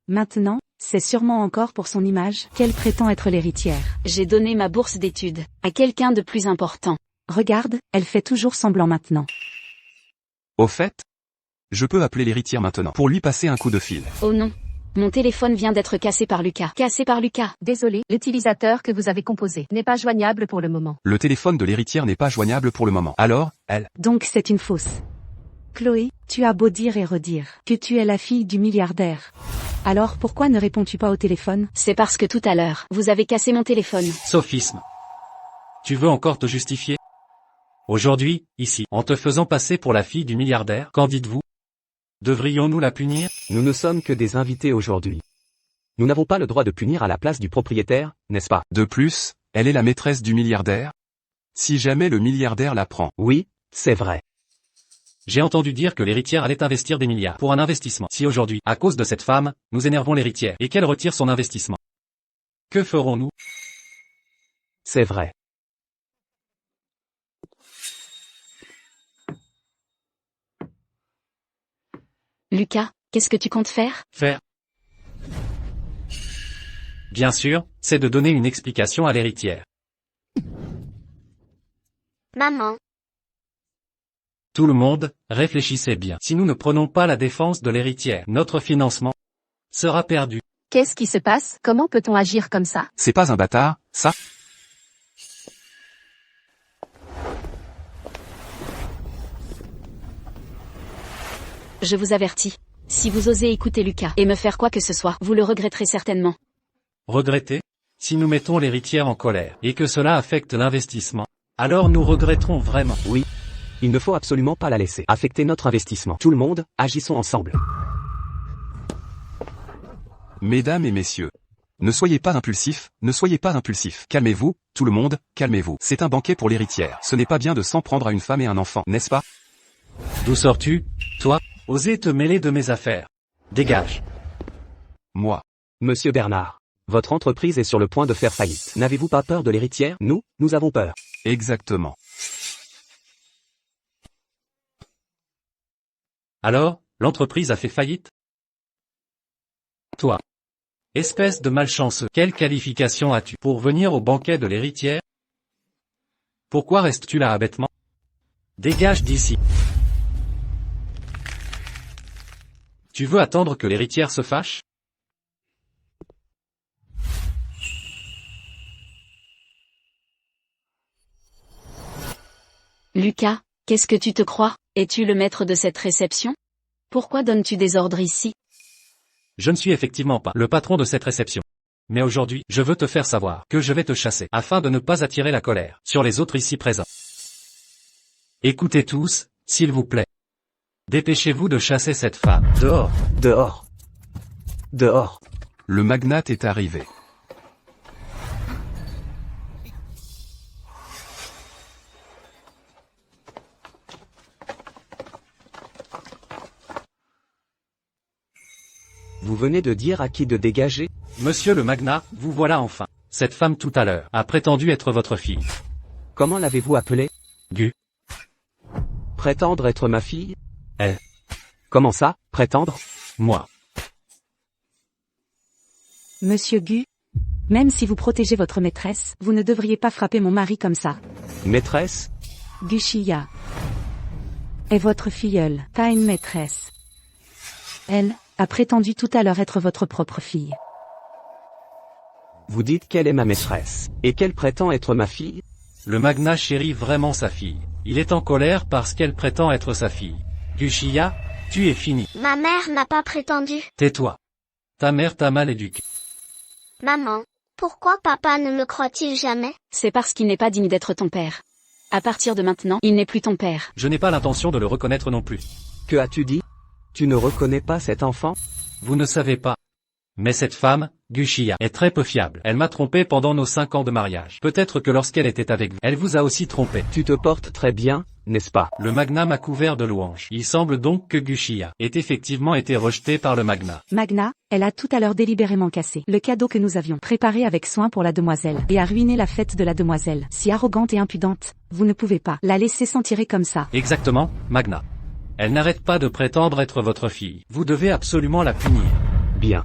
Maintenant, c'est sûrement encore pour son image qu'elle prétend être l'héritière. J'ai donné ma bourse d'études à quelqu'un de plus important. Regarde, elle fait toujours semblant maintenant. Au fait, je peux appeler l'héritière maintenant pour lui passer un coup de fil. Oh non. Mon téléphone vient d'être cassé par Lucas. Cassé par Lucas. Désolé, l'utilisateur que vous avez composé n'est pas joignable pour le moment. Le téléphone de l'héritière n'est pas joignable pour le moment. Alors, elle... Donc c'est une fausse. Chloé, tu as beau dire et redire que tu es la fille du milliardaire. Alors pourquoi ne réponds-tu pas au téléphone? C'est parce que tout à l'heure, vous avez cassé mon téléphone. Sophisme. Tu veux encore te justifier? Aujourd'hui, ici, en te faisant passer pour la fille du milliardaire, qu'en dites-vous? Devrions-nous la punir? Nous ne sommes que des invités aujourd'hui. Nous n'avons pas le droit de punir à la place du propriétaire, n'est-ce pas? De plus, elle est la maîtresse du milliardaire. Si jamais le milliardaire la prend. Oui, c'est vrai. J'ai entendu dire que l'héritière allait investir des milliards pour un investissement. Si aujourd'hui, à cause de cette femme, nous énervons l'héritière et qu'elle retire son investissement, que ferons-nous? C'est vrai. Lucas, qu'est-ce que tu comptes faire? Faire? Bien sûr, c'est de donner une explication à l'héritière. Maman, Tout le monde, réfléchissez bien. Si nous ne prenons pas la défense de l'héritière, notre financement sera perdu. Qu'est-ce qui se passe? Comment peut-on agir comme ça? C'est pas un bâtard, ça? Je vous avertis. Si vous osez écouter Lucas et me faire quoi que ce soit, vous le regretterez certainement. Regretter? Si nous mettons l'héritière en colère et que cela affecte l'investissement, alors nous regretterons vraiment. Oui. Il ne faut absolument pas la laisser affecter notre investissement. Tout le monde, agissons ensemble. Mesdames et messieurs. Ne soyez pas impulsifs, ne soyez pas impulsifs. Calmez-vous, tout le monde, calmez-vous. C'est un banquet pour l'héritière. Ce n'est pas bien de s'en prendre à une femme et un enfant, n'est-ce pas? D'où sors-tu, toi? Oser te mêler de mes affaires. Dégage. Moi. Monsieur Bernard, votre entreprise est sur le point de faire faillite. N'avez-vous pas peur de l'héritière? Nous avons peur. Exactement. Alors, l'entreprise a fait faillite? Toi. Espèce de malchanceux, quelle qualification as-tu pour venir au banquet de l'héritière? Pourquoi restes-tu là bêtement? Dégage d'ici. Tu veux attendre que l'héritière se fâche? Lucas, qu'est-ce que tu te crois? Es-tu le maître de cette réception? Pourquoi donnes-tu des ordres ici? Je ne suis effectivement pas le patron de cette réception. Mais aujourd'hui, je veux te faire savoir que je vais te chasser, afin de ne pas attirer la colère sur les autres ici présents. Écoutez tous, s'il vous plaît. Dépêchez-vous de chasser cette femme. Dehors. Dehors. Dehors. Le magnate est arrivé. Vous venez de dire à qui de dégager? Monsieur le magnat, vous voilà enfin. Cette femme tout à l'heure a prétendu être votre fille. Comment l'avez-vous appelée? Gu. Prétendre être ma fille? Elle. Comment ça, prétendre? Moi. Monsieur Gu, même si vous protégez votre maîtresse, vous ne devriez pas frapper mon mari comme ça. Maîtresse? Gushia est votre filleule, pas une maîtresse. Elle a prétendu tout à l'heure être votre propre fille. Vous dites qu'elle est ma maîtresse, et qu'elle prétend être ma fille? Le magnat chérit vraiment sa fille. Il est en colère parce qu'elle prétend être sa fille. Gushia, tu es fini. ma mère n'a pas prétendu. Tais-toi. Ta mère t'a mal éduqué. Maman, pourquoi papa ne me croit-il jamais? C'est parce qu'il n'est pas digne d'être ton père. À partir de maintenant, il n'est plus ton père. Je n'ai pas l'intention de le reconnaître non plus. Que as-tu dit? Tu ne reconnais pas cet enfant? Vous ne savez pas. Mais cette femme, Gushia, est très peu fiable. Elle m'a trompé pendant nos 5 ans de mariage. Peut-être que lorsqu'elle était avec vous, elle vous a aussi trompé. Tu te portes très bien, n'est-ce pas? Le magnat m'a couvert de louanges. Il semble donc que Gushia ait effectivement été rejetée par le magnat. Magna, elle a tout à l'heure délibérément cassé le cadeau que nous avions préparé avec soin pour la demoiselle et a ruiné la fête de la demoiselle. Si arrogante et impudente, vous ne pouvez pas la laisser s'en tirer comme ça. Exactement, magnat. Elle n'arrête pas de prétendre être votre fille. Vous devez absolument la punir. Bien.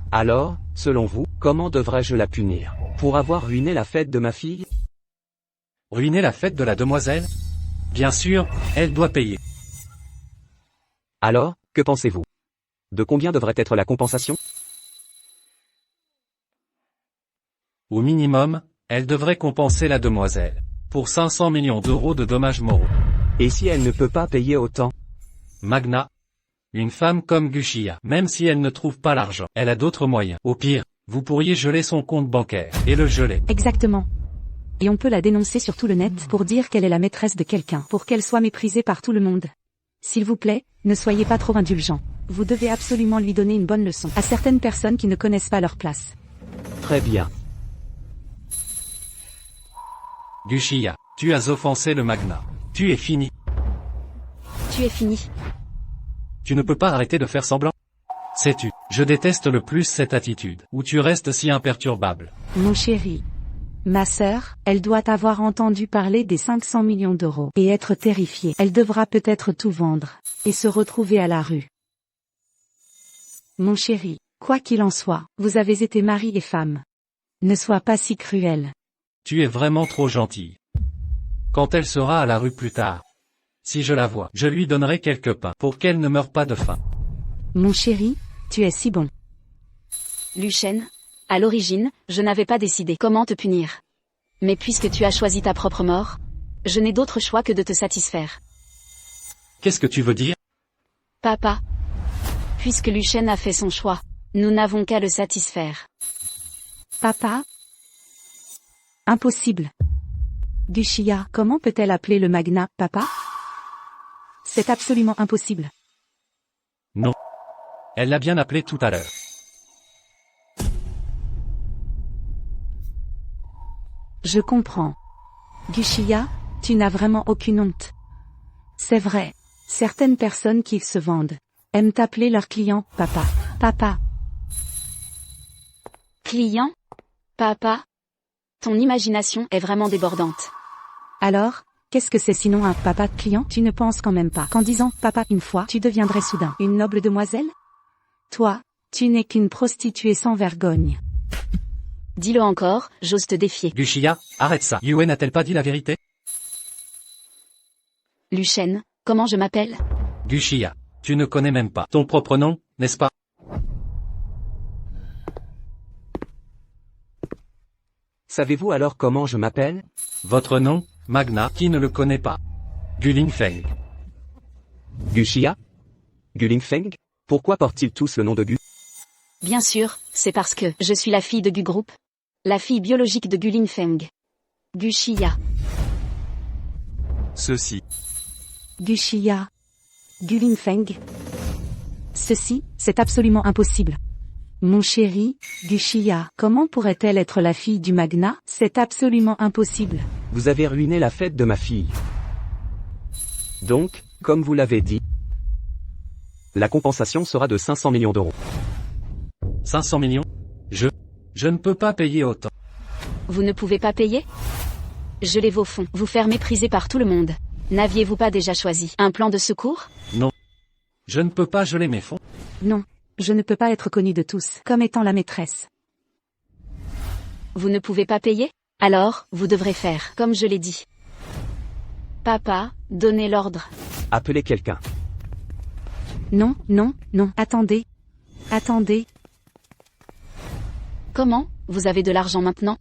Alors, selon vous, comment devrais-je la punir? Pour avoir ruiné la fête de ma fille? Ruiner la fête de la demoiselle? Bien sûr, elle doit payer. Alors, que pensez-vous? De combien devrait être la compensation? Au minimum, elle devrait compenser la demoiselle pour 500 millions d'euros de dommages moraux. Et si elle ne peut pas payer autant? Magnat, Une femme comme Gushia, même si elle ne trouve pas l'argent, elle a d'autres moyens. Au pire, vous pourriez geler son compte bancaire, et le geler. Exactement. Et on peut la dénoncer sur tout le net pour dire qu'elle est la maîtresse de quelqu'un, pour qu'elle soit méprisée par tout le monde. S'il vous plaît, ne soyez pas trop indulgent. Vous devez absolument lui donner une bonne leçon à certaines personnes qui ne connaissent pas leur place. Très bien. Gushia, tu as offensé le magnat. Tu es fini. Tu es fini. Tu ne peux pas arrêter de faire semblant. Sais-tu, je déteste le plus cette attitude, où tu restes si imperturbable. Mon chéri. Ma sœur, elle doit avoir entendu parler des 500 millions d'euros et être terrifiée. Elle devra peut-être tout vendre et se retrouver à la rue. Mon chéri, quoi qu'il en soit, vous avez été mari et femme. Ne sois pas si cruel. Tu es vraiment trop gentille. Quand elle sera à la rue plus tard, si je la vois, je lui donnerai quelques pains pour qu'elle ne meure pas de faim. Mon chéri, tu es si bon. Lucien, à l'origine, je n'avais pas décidé comment te punir. Mais puisque tu as choisi ta propre mort, je n'ai d'autre choix que de te satisfaire. Qu'est-ce que tu veux dire? Papa. Puisque Lucien a fait son choix, nous n'avons qu'à le satisfaire. Papa? Impossible. Gushia, comment peut-elle appeler le magnat papa? C'est absolument impossible. Non. Elle l'a bien appelé tout à l'heure. Je comprends. Gushia, tu n'as vraiment aucune honte. C'est vrai, certaines personnes qui se vendent aiment appeler leurs clients papa. Papa. Client? Papa? Ton imagination est vraiment débordante. Alors, qu'est-ce que c'est sinon un papa de client? Tu ne penses quand même pas qu'en disant papa une fois, tu deviendrais soudain une noble demoiselle? Toi, tu n'es qu'une prostituée sans vergogne. Dis-le encore, j'ose te défier. Gushia, arrête ça. Yuen n'a-t-elle pas dit la vérité? Lucien, comment je m'appelle? Gushia, tu ne connais même pas ton propre nom, n'est-ce pas? Savez-vous alors comment je m'appelle? Votre nom, Magna, qui ne le connaît pas? Gulingfeng. Gushia? Gulingfeng? Pourquoi portent-ils tous le nom de Gu? Bien sûr, c'est parce que je suis la fille de Gu Group. La fille biologique de Gulingfeng. Gushia. Ceci. Gushia. Gulingfeng. Ceci, c'est absolument impossible. Mon chéri, Gushia, comment pourrait-elle être la fille du magnat? C'est absolument impossible. Vous avez ruiné la fête de ma fille. Donc, comme vous l'avez dit, la compensation sera de 500 millions d'euros. 500 millions? Je ne peux pas payer autant. Vous ne pouvez pas payer? Gelez vos fonds, vous faire mépriser par tout le monde. N'aviez-vous pas déjà choisi un plan de secours? Non. Je ne peux pas geler mes fonds. Non, je ne peux pas être connue de tous comme étant la maîtresse. Vous ne pouvez pas payer? Alors, vous devrez faire comme je l'ai dit. Papa, donnez l'ordre. Appelez quelqu'un. Non, non, non, attendez. Attendez. Comment? Vous avez de l'argent maintenant?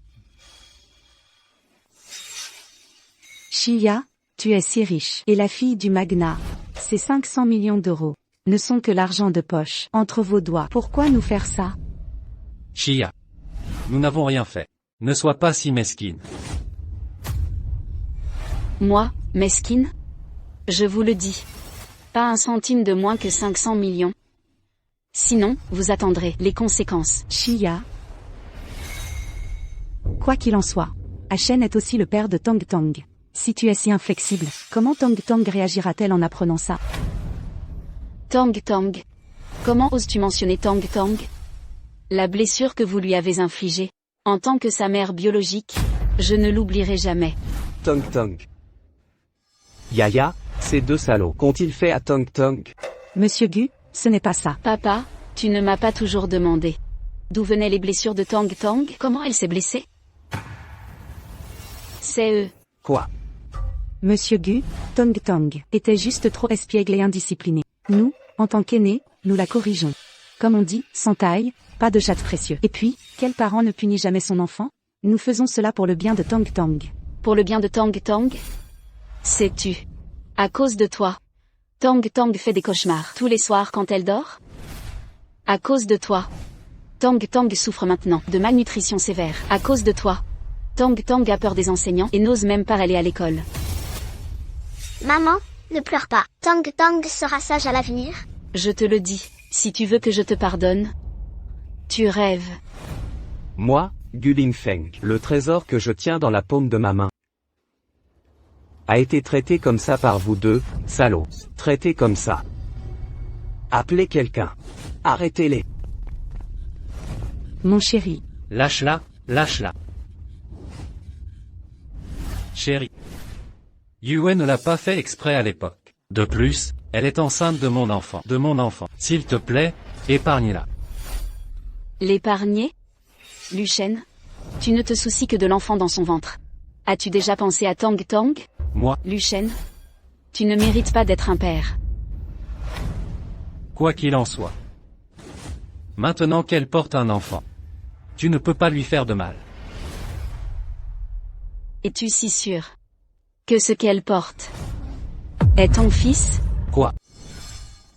Shia, tu es si riche. Et la fille du magnat. Ces 500 millions d'euros ne sont que l'argent de poche entre vos doigts. Pourquoi nous faire ça? Shia. Nous n'avons rien fait. Ne sois pas si mesquine. Moi, mesquine? Je vous le dis. Pas un centime de moins que 500 millions. Sinon, vous attendrez les conséquences. Shia. Quoi qu'il en soit, Ashen est aussi le père de Tong Tong. Si tu es si inflexible, comment Tong Tong réagira-t-elle en apprenant ça? Tong Tong. Comment oses-tu mentionner Tong Tong? La blessure que vous lui avez infligée, en tant que sa mère biologique, je ne l'oublierai jamais. Tong Tong. Yaya, ces deux salauds, qu'ont-ils fait à Tong Tong? Monsieur Gu, ce n'est pas ça. Papa, tu ne m'as pas toujours demandé. D'où venaient les blessures de Tong Tong? Comment elle s'est blessée? C'est eux. Quoi? Monsieur Gu, Tong Tong était juste trop espiègle et indiscipliné. Nous, en tant qu'aînés, nous la corrigeons. Comme on dit, sans taille, pas de chatte précieux. Et puis, quel parent ne punit jamais son enfant? Nous faisons cela pour le bien de Tong Tong. Pour le bien de Tong Tong? Sais-tu? À cause de toi. Tang Tang fait des cauchemars tous les soirs quand elle dort. À cause de toi. Tang Tang souffre maintenant de malnutrition sévère. À cause de toi. Tang Tang a peur des enseignants et n'ose même pas aller à l'école. Maman, ne pleure pas. Tang Tang sera sage à l'avenir. Je te le dis, si tu veux que je te pardonne. Tu rêves. Moi, Guling Feng, le trésor que je tiens dans la paume de ma main, a été traité comme ça par vous deux, salauds. Traité comme ça. Appelez quelqu'un. Arrêtez-les. Mon chéri. Lâche-la, lâche-la. Chérie. Yue ne l'a pas fait exprès à l'époque. De plus, elle est enceinte de mon enfant. S'il te plaît, épargne-la. L'épargner? Luchen? Tu ne te soucies que de l'enfant dans son ventre. As-tu déjà pensé à Tang Tang? Moi, Luchen? Tu ne mérites pas d'être un père. quoi qu'il en soit. Maintenant qu'elle porte un enfant, tu ne peux pas lui faire de mal. Es-tu si sûr que ce qu'elle porte est ton fils? Quoi?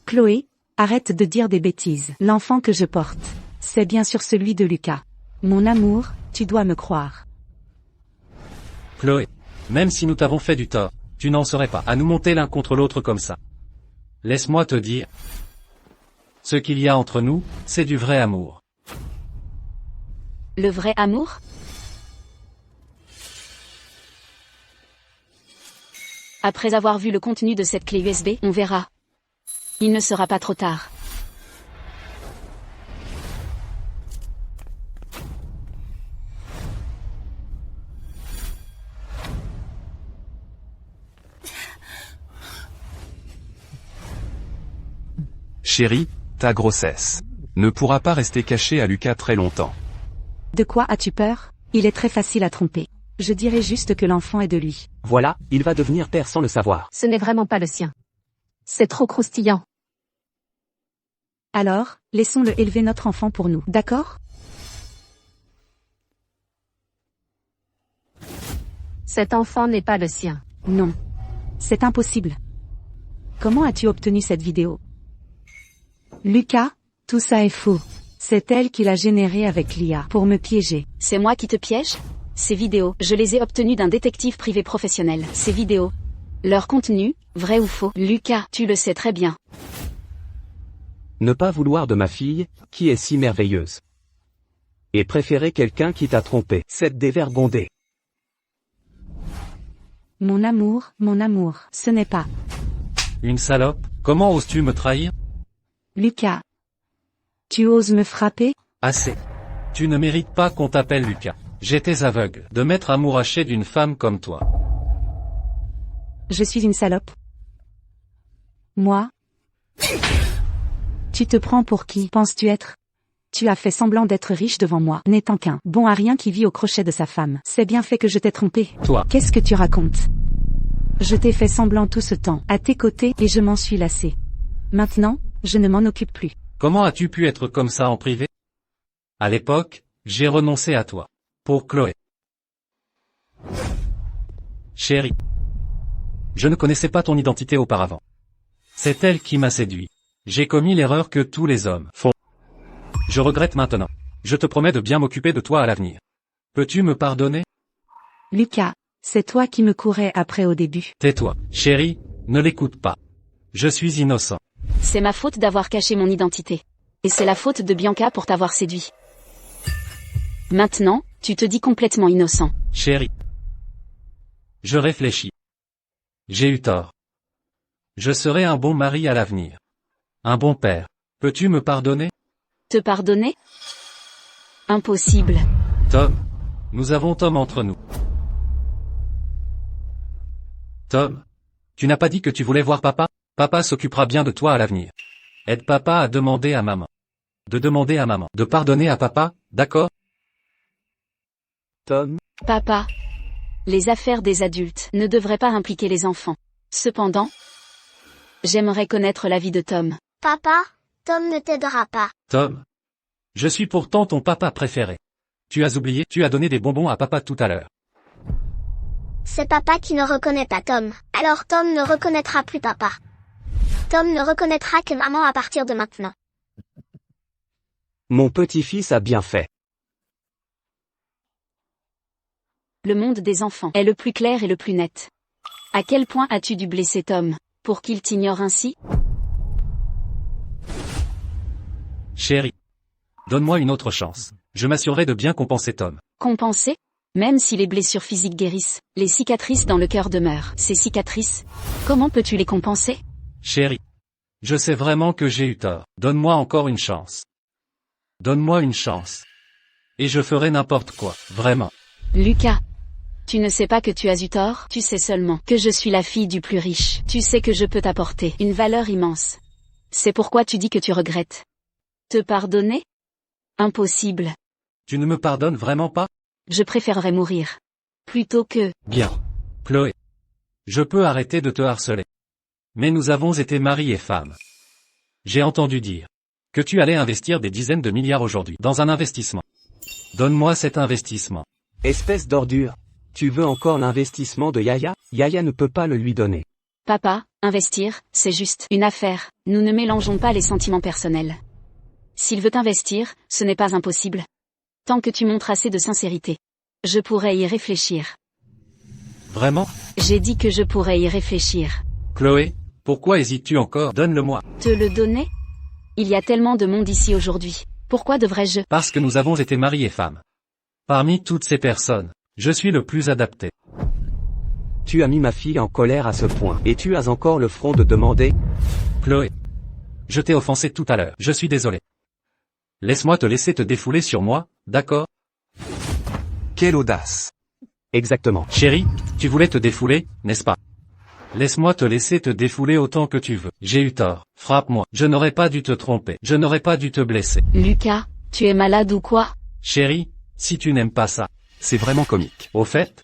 Chloé, arrête de dire des bêtises. L'enfant que je porte, c'est bien sûr celui de Lucas. Mon amour, tu dois me croire. Chloé, même si nous t'avons fait du tort, tu n'en serais pas à nous monter l'un contre l'autre comme ça. Laisse-moi te dire. Ce qu'il y a entre nous, c'est du vrai amour. Le vrai amour? Après avoir vu le contenu de cette clé USB, on verra. Il ne sera pas trop tard. Chérie, ta grossesse ne pourra pas rester cachée à Lucas très longtemps. De quoi as-tu peur? Il est très facile à tromper. Je dirais juste que l'enfant est de lui. Voilà, il va devenir père sans le savoir. Ce n'est vraiment pas le sien. C'est trop croustillant. Alors, laissons-le élever notre enfant pour nous, d'accord? Cet enfant n'est pas le sien. Non. C'est impossible. Comment as-tu obtenu cette vidéo? Lucas, tout ça est faux. C'est elle qui l'a généré avec l'IA pour me piéger. C'est moi qui te piège? Ces vidéos, je les ai obtenues d'un détective privé professionnel. Ces vidéos. Leur contenu, vrai ou faux? Lucas, tu le sais très bien. Ne pas vouloir de ma fille, qui est si merveilleuse. Et préférer quelqu'un qui t'a trompé. Cette dévergondée. Mon amour, ce n'est pas. Une salope, comment oses-tu me trahir? Lucas. Tu oses me frapper? Assez. Tu ne mérites pas qu'on t'appelle Lucas. J'étais aveugle de m'être amouraché d'une femme comme toi. Je suis une salope. Moi? Tu te prends pour qui penses-tu être? Tu as fait semblant d'être riche devant moi, n'étant qu'un bon à rien qui vit au crochet de sa femme. C'est bien fait que je t'ai trompé. Toi. Qu'est-ce que tu racontes? Je t'ai fait semblant tout ce temps, à tes côtés, et je m'en suis lassé. Maintenant, je ne m'en occupe plus. Comment as-tu pu être comme ça en privé? À l'époque, j'ai renoncé à toi. Pour Chloé. Chérie. Je ne connaissais pas ton identité auparavant. C'est elle qui m'a séduit. J'ai commis l'erreur que tous les hommes font. Je regrette maintenant. Je te promets de bien m'occuper de toi à l'avenir. Peux-tu me pardonner? Lucas, c'est toi qui me courais après au début. Tais-toi. Chérie, ne l'écoute pas. Je suis innocent. C'est ma faute d'avoir caché mon identité. Et c'est la faute de Bianca pour t'avoir séduit. Maintenant, tu te dis complètement innocent. Chérie. Je réfléchis. J'ai eu tort. Je serai un bon mari à l'avenir. Un bon père. Peux-tu me pardonner? Te pardonner? Impossible. Tom. Nous avons Tom entre nous. Tom. Tu n'as pas dit que tu voulais voir papa? Papa s'occupera bien de toi à l'avenir. Aide papa à demander à maman. De pardonner à papa, d'accord? Tom, Papa. Les affaires des adultes ne devraient pas impliquer les enfants. Cependant, j'aimerais connaître l'avis de Tom. Papa, Tom ne t'aidera pas. Tom. Je suis pourtant ton papa préféré. Tu as oublié, tu as donné des bonbons à papa tout à l'heure. C'est papa qui ne reconnaît pas Tom. Alors Tom ne reconnaîtra plus papa. Tom ne reconnaîtra que maman à partir de maintenant. Mon petit-fils a bien fait. Le monde des enfants est le plus clair et le plus net. À quel point as-tu dû blesser Tom, pour qu'il t'ignore ainsi? Chérie. Donne-moi une autre chance. Je m'assurerai de bien compenser Tom. Compenser? Même si les blessures physiques guérissent, les cicatrices dans le cœur demeurent. Ces cicatrices, comment peux-tu les compenser? Chérie. Je sais vraiment que j'ai eu tort. Donne-moi encore une chance. Donne-moi une chance. Et je ferai n'importe quoi, vraiment. Lucas. Tu ne sais pas que tu as eu tort, tu sais seulement que je suis la fille du plus riche. Tu sais que je peux t'apporter une valeur immense. C'est pourquoi tu dis que tu regrettes. Te pardonner? Impossible. Tu ne me pardonnes vraiment pas? Je préférerais mourir. Plutôt que... Bien. Chloé. Je peux arrêter de te harceler. Mais nous avons été mari et femme. J'ai entendu dire que tu allais investir des dizaines de milliards aujourd'hui dans un investissement. Donne-moi cet investissement. Espèce d'ordure. Tu veux encore l'investissement de Yaya? Yaya ne peut pas le lui donner. Papa, investir, c'est juste une affaire. Nous ne mélangeons pas les sentiments personnels. S'il veut investir, ce n'est pas impossible. Tant que tu montres assez de sincérité. Je pourrais y réfléchir. Vraiment? J'ai dit que je pourrais y réfléchir. Chloé, pourquoi hésites-tu encore? Donne-le-moi. Te le donner? Il y a tellement de monde ici aujourd'hui. Pourquoi devrais-je? Parce que nous avons été mari et femme. Parmi toutes ces personnes, je suis le plus adapté. Tu as mis ma fille en colère à ce point, et tu as encore le front de demander? Chloé. Je t'ai offensé tout à l'heure. Je suis désolé. Laisse-moi te laisser te défouler sur moi, d'accord? Quelle audace. Exactement. Chérie, tu voulais te défouler, n'est-ce pas? Laisse-moi te laisser te défouler autant que tu veux. J'ai eu tort. Frappe-moi. Je n'aurais pas dû te tromper. Je n'aurais pas dû te blesser. Lucas, tu es malade ou quoi? Chérie, si tu n'aimes pas ça. C'est vraiment comique. Au fait,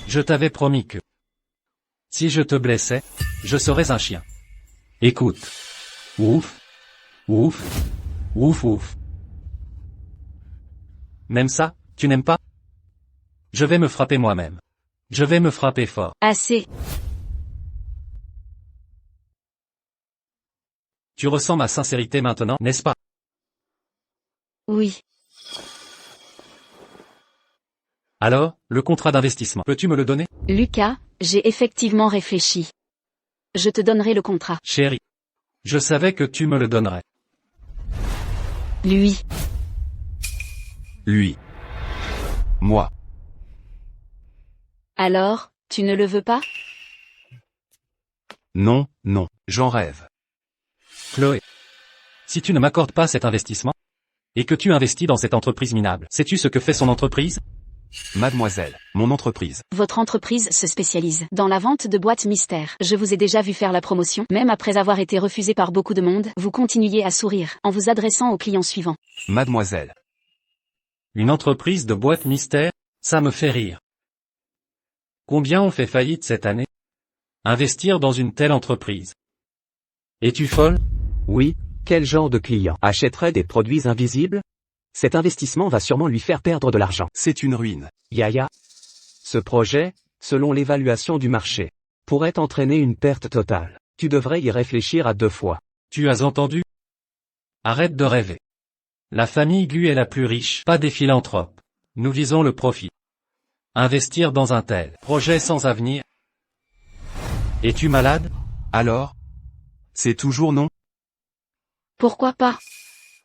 je t'avais promis que si je te blessais, je serais un chien. Écoute. Ouf. Ouf. Ouf ouf. Même ça, tu n'aimes pas? Je vais me frapper moi-même. Je vais me frapper fort. Assez. Tu ressens ma sincérité maintenant, n'est-ce pas? Oui. Alors, le contrat d'investissement, peux-tu me le donner? Lucas, j'ai effectivement réfléchi. Je te donnerai le contrat. Chérie. Je savais que tu me le donnerais. Lui. Lui. Moi. Alors, tu ne le veux pas? Non, non, j'en rêve. Chloé. Si tu ne m'accordes pas cet investissement, et que tu investis dans cette entreprise minable, sais-tu ce que fait son entreprise? Mademoiselle, mon entreprise. Votre entreprise se spécialise dans la vente de boîtes mystères. Je vous ai déjà vu faire la promotion. Même après avoir été refusé par beaucoup de monde, vous continuiez à sourire, en vous adressant aux clients suivants. Mademoiselle. Une entreprise de boîtes mystères? Ça me fait rire. Combien ont fait faillite cette année? Investir dans une telle entreprise. Es-tu folle? Oui, quel genre de client achèterait des produits invisibles? Cet investissement va sûrement lui faire perdre de l'argent. C'est une ruine. Yaya. Ce projet, selon l'évaluation du marché, pourrait entraîner une perte totale. Tu devrais y réfléchir à 2 fois. Tu as entendu? Arrête de rêver. La famille Gu est la plus riche, pas des philanthropes. Nous visons le profit. Investir dans un tel projet sans avenir. Es-tu malade? Alors? C'est toujours non? Pourquoi pas?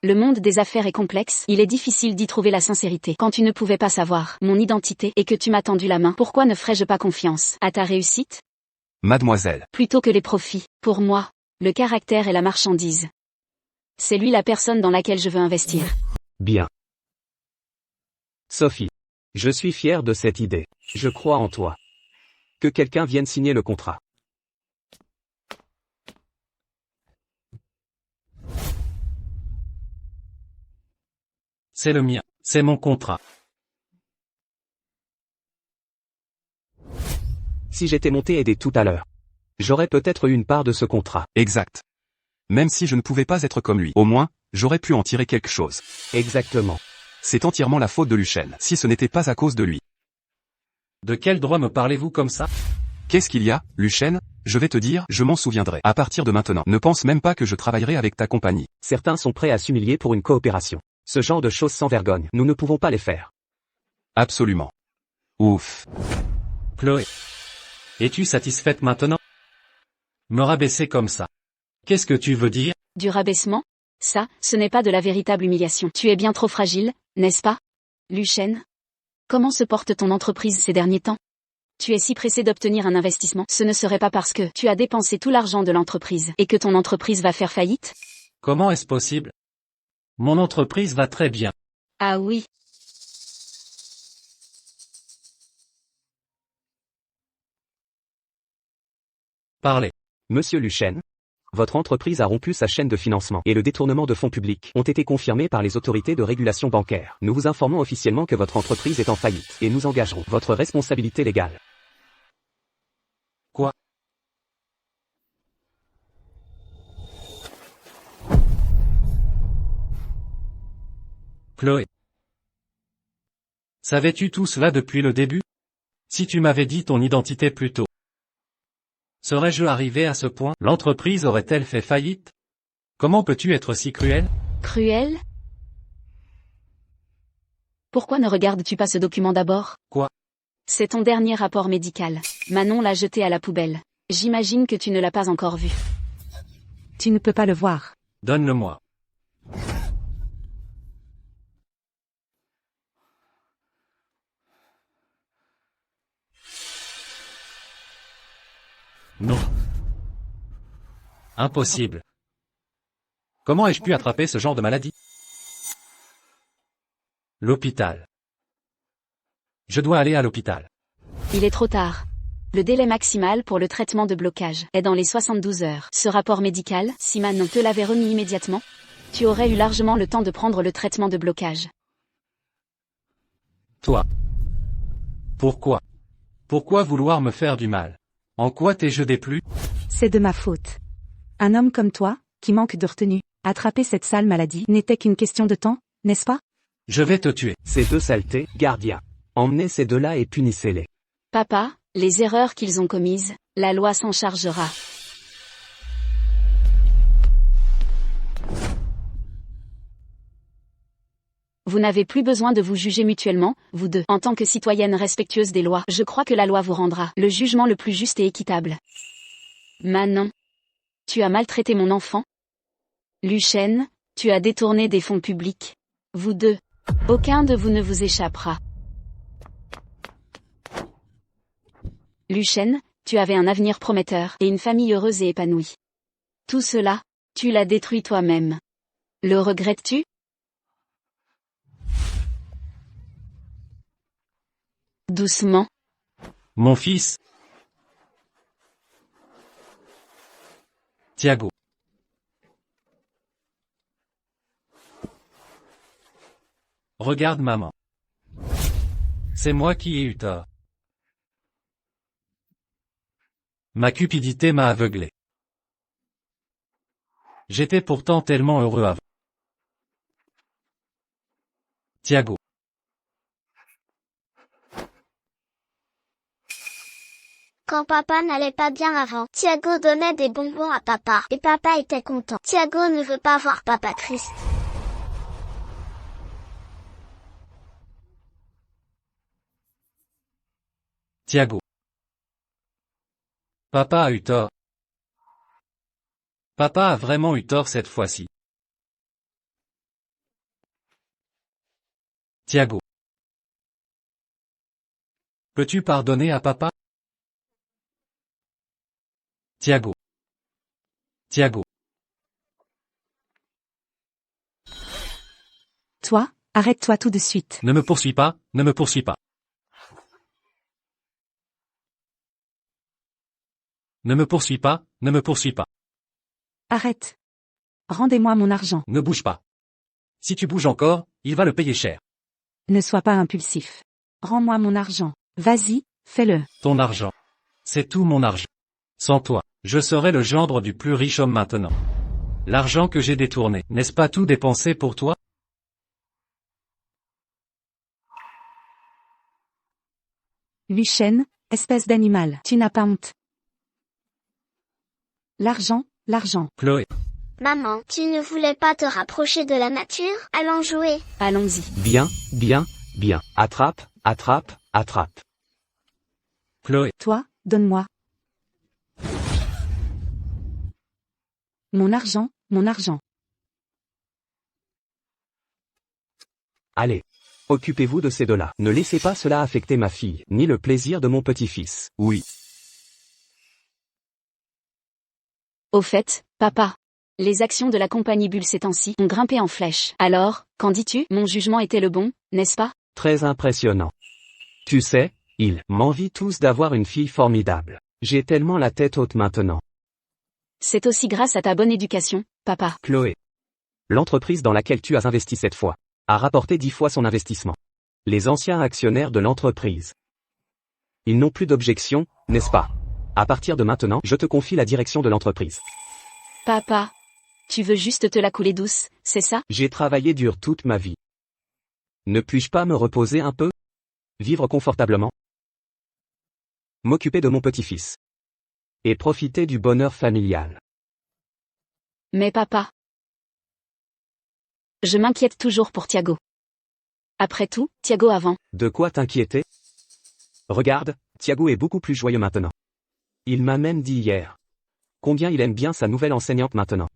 Le monde des affaires est complexe, il est difficile d'y trouver la sincérité. Quand tu ne pouvais pas savoir mon identité et que tu m'as tendu la main, pourquoi ne ferais-je pas confiance à ta réussite? Mademoiselle. Plutôt que les profits. Pour moi, le caractère est la marchandise. C'est lui la personne dans laquelle je veux investir. Bien. Sophie. Je suis fier de cette idée. Je crois en toi. Que quelqu'un vienne signer le contrat. C'est le mien. C'est mon contrat. Si j'étais monté aider tout à l'heure, j'aurais peut-être eu une part de ce contrat. Exact. Même si je ne pouvais pas être comme lui, au moins, j'aurais pu en tirer quelque chose. Exactement. C'est entièrement la faute de Lucien, si ce n'était pas à cause de lui. De quel droit me parlez-vous comme ça? Qu'est-ce qu'il y a, Lucien? Je vais te dire, je m'en souviendrai. À partir de maintenant, ne pense même pas que je travaillerai avec ta compagnie. Certains sont prêts à s'humilier pour une coopération. Ce genre de choses sans vergogne, nous ne pouvons pas les faire. Absolument. Ouf. Chloé. Es-tu satisfaite maintenant? Me rabaisser comme ça. Qu'est-ce que tu veux dire? Du rabaissement? Ça, ce n'est pas de la véritable humiliation. Tu es bien trop fragile, n'est-ce pas? Lucien? Comment se porte ton entreprise ces derniers temps? Tu es si pressé d'obtenir un investissement, ce ne serait pas parce que tu as dépensé tout l'argent de l'entreprise et que ton entreprise va faire faillite? Comment est-ce possible? Mon entreprise va très bien. Ah oui. Parlez. Monsieur Lucien, votre entreprise a rompu sa chaîne de financement et le détournement de fonds publics ont été confirmés par les autorités de régulation bancaire. Nous vous informons officiellement que votre entreprise est en faillite et nous engagerons votre responsabilité légale. Quoi? Chloé. Savais-tu tout cela depuis le début? Si tu m'avais dit ton identité plus tôt. Serais-je arrivé à ce point? L'entreprise aurait-elle fait faillite? Comment peux-tu être si cruel? Cruel? Pourquoi ne regardes-tu pas ce document d'abord? Quoi? C'est ton dernier rapport médical. Manon l'a jeté à la poubelle. J'imagine que tu ne l'as pas encore vu. Tu ne peux pas le voir. Donne-le-moi. Non. Impossible. Comment ai-je pu attraper ce genre de maladie? L'hôpital. Je dois aller à l'hôpital. Il est trop tard. Le délai maximal pour le traitement de blocage est dans les 72 heures. Ce rapport médical, si Manon te l'avait remis immédiatement, tu aurais eu largement le temps de prendre le traitement de blocage. Toi. Pourquoi? Pourquoi vouloir me faire du mal? En quoi t'ai-je déplu? C'est de ma faute. Un homme comme toi, qui manque de retenue, attraper cette sale maladie n'était qu'une question de temps, n'est-ce pas? Je vais te tuer. Ces deux saletés, gardiens. Emmenez ces deux-là et punissez-les. Papa, les erreurs qu'ils ont commises, la loi s'en chargera. Vous n'avez plus besoin de vous juger mutuellement, vous deux. En tant que citoyenne respectueuse des lois, je crois que la loi vous rendra le jugement le plus juste et équitable. Manon. Tu as maltraité mon enfant. Lucien, tu as détourné des fonds publics. Vous deux. Aucun de vous ne vous échappera. Lucien, tu avais un avenir prometteur et une famille heureuse et épanouie. Tout cela, tu l'as détruit toi-même. Le regrettes-tu? Doucement. Mon fils. Thiago. Regarde maman. C'est moi qui ai eu tort. Ma cupidité m'a aveuglé. J'étais pourtant tellement heureux avant. Thiago. Quand papa n'allait pas bien avant, Thiago donnait des bonbons à papa, et papa était content. Thiago ne veut pas voir papa triste. Thiago. Papa a eu tort. Papa a vraiment eu tort cette fois-ci. Thiago. Peux-tu pardonner à papa? Thiago. Thiago. Toi, arrête-toi tout de suite. Ne me poursuis pas, ne me poursuis pas. Ne me poursuis pas, ne me poursuis pas. Arrête. Rendez-moi mon argent. Ne bouge pas. Si tu bouges encore, il va le payer cher. Ne sois pas impulsif. Rends-moi mon argent. Vas-y, fais-le. Ton argent. C'est tout mon argent. Sans toi, je serais le gendre du plus riche homme maintenant. L'argent que j'ai détourné, n'est-ce pas tout dépensé pour toi? Lucien, Espèce d'animal, tu n'as pas honte. L'argent, l'argent. Chloé. Maman, tu ne voulais pas te rapprocher de la nature? Allons jouer. Allons-y. Bien, bien, bien. Attrape, attrape, attrape. Chloé. Toi, donne-moi. Mon argent, mon argent. Allez. Occupez-vous de ces deux-là. Ne laissez pas cela affecter ma fille, ni le plaisir de mon petit-fils. Oui. Au fait, papa. Les actions de la compagnie Bulle ces temps-ci ont grimpé en flèche. Alors, qu'en dis-tu? Mon jugement était le bon, n'est-ce pas? Très impressionnant. Tu sais, ils m'envient tous d'avoir une fille formidable. J'ai tellement la tête haute maintenant. C'est aussi grâce à ta bonne éducation, papa. Chloé. L'entreprise dans laquelle tu as investi cette fois a rapporté 10 fois son investissement. Les anciens actionnaires de l'entreprise. Ils n'ont plus d'objection, n'est-ce pas? À partir de maintenant, je te confie la direction de l'entreprise. Papa. Tu veux juste te la couler douce, c'est ça? J'ai travaillé dur toute ma vie. Ne puis-je pas me reposer un peu? Vivre confortablement? M'occuper de mon petit-fils. Et profiter du bonheur familial. Mais papa. Je m'inquiète toujours pour Thiago. Après tout, Thiago avant. De quoi t'inquiéter? Regarde, Thiago est beaucoup plus joyeux maintenant. Il m'a même dit hier combien il aime bien sa nouvelle enseignante maintenant.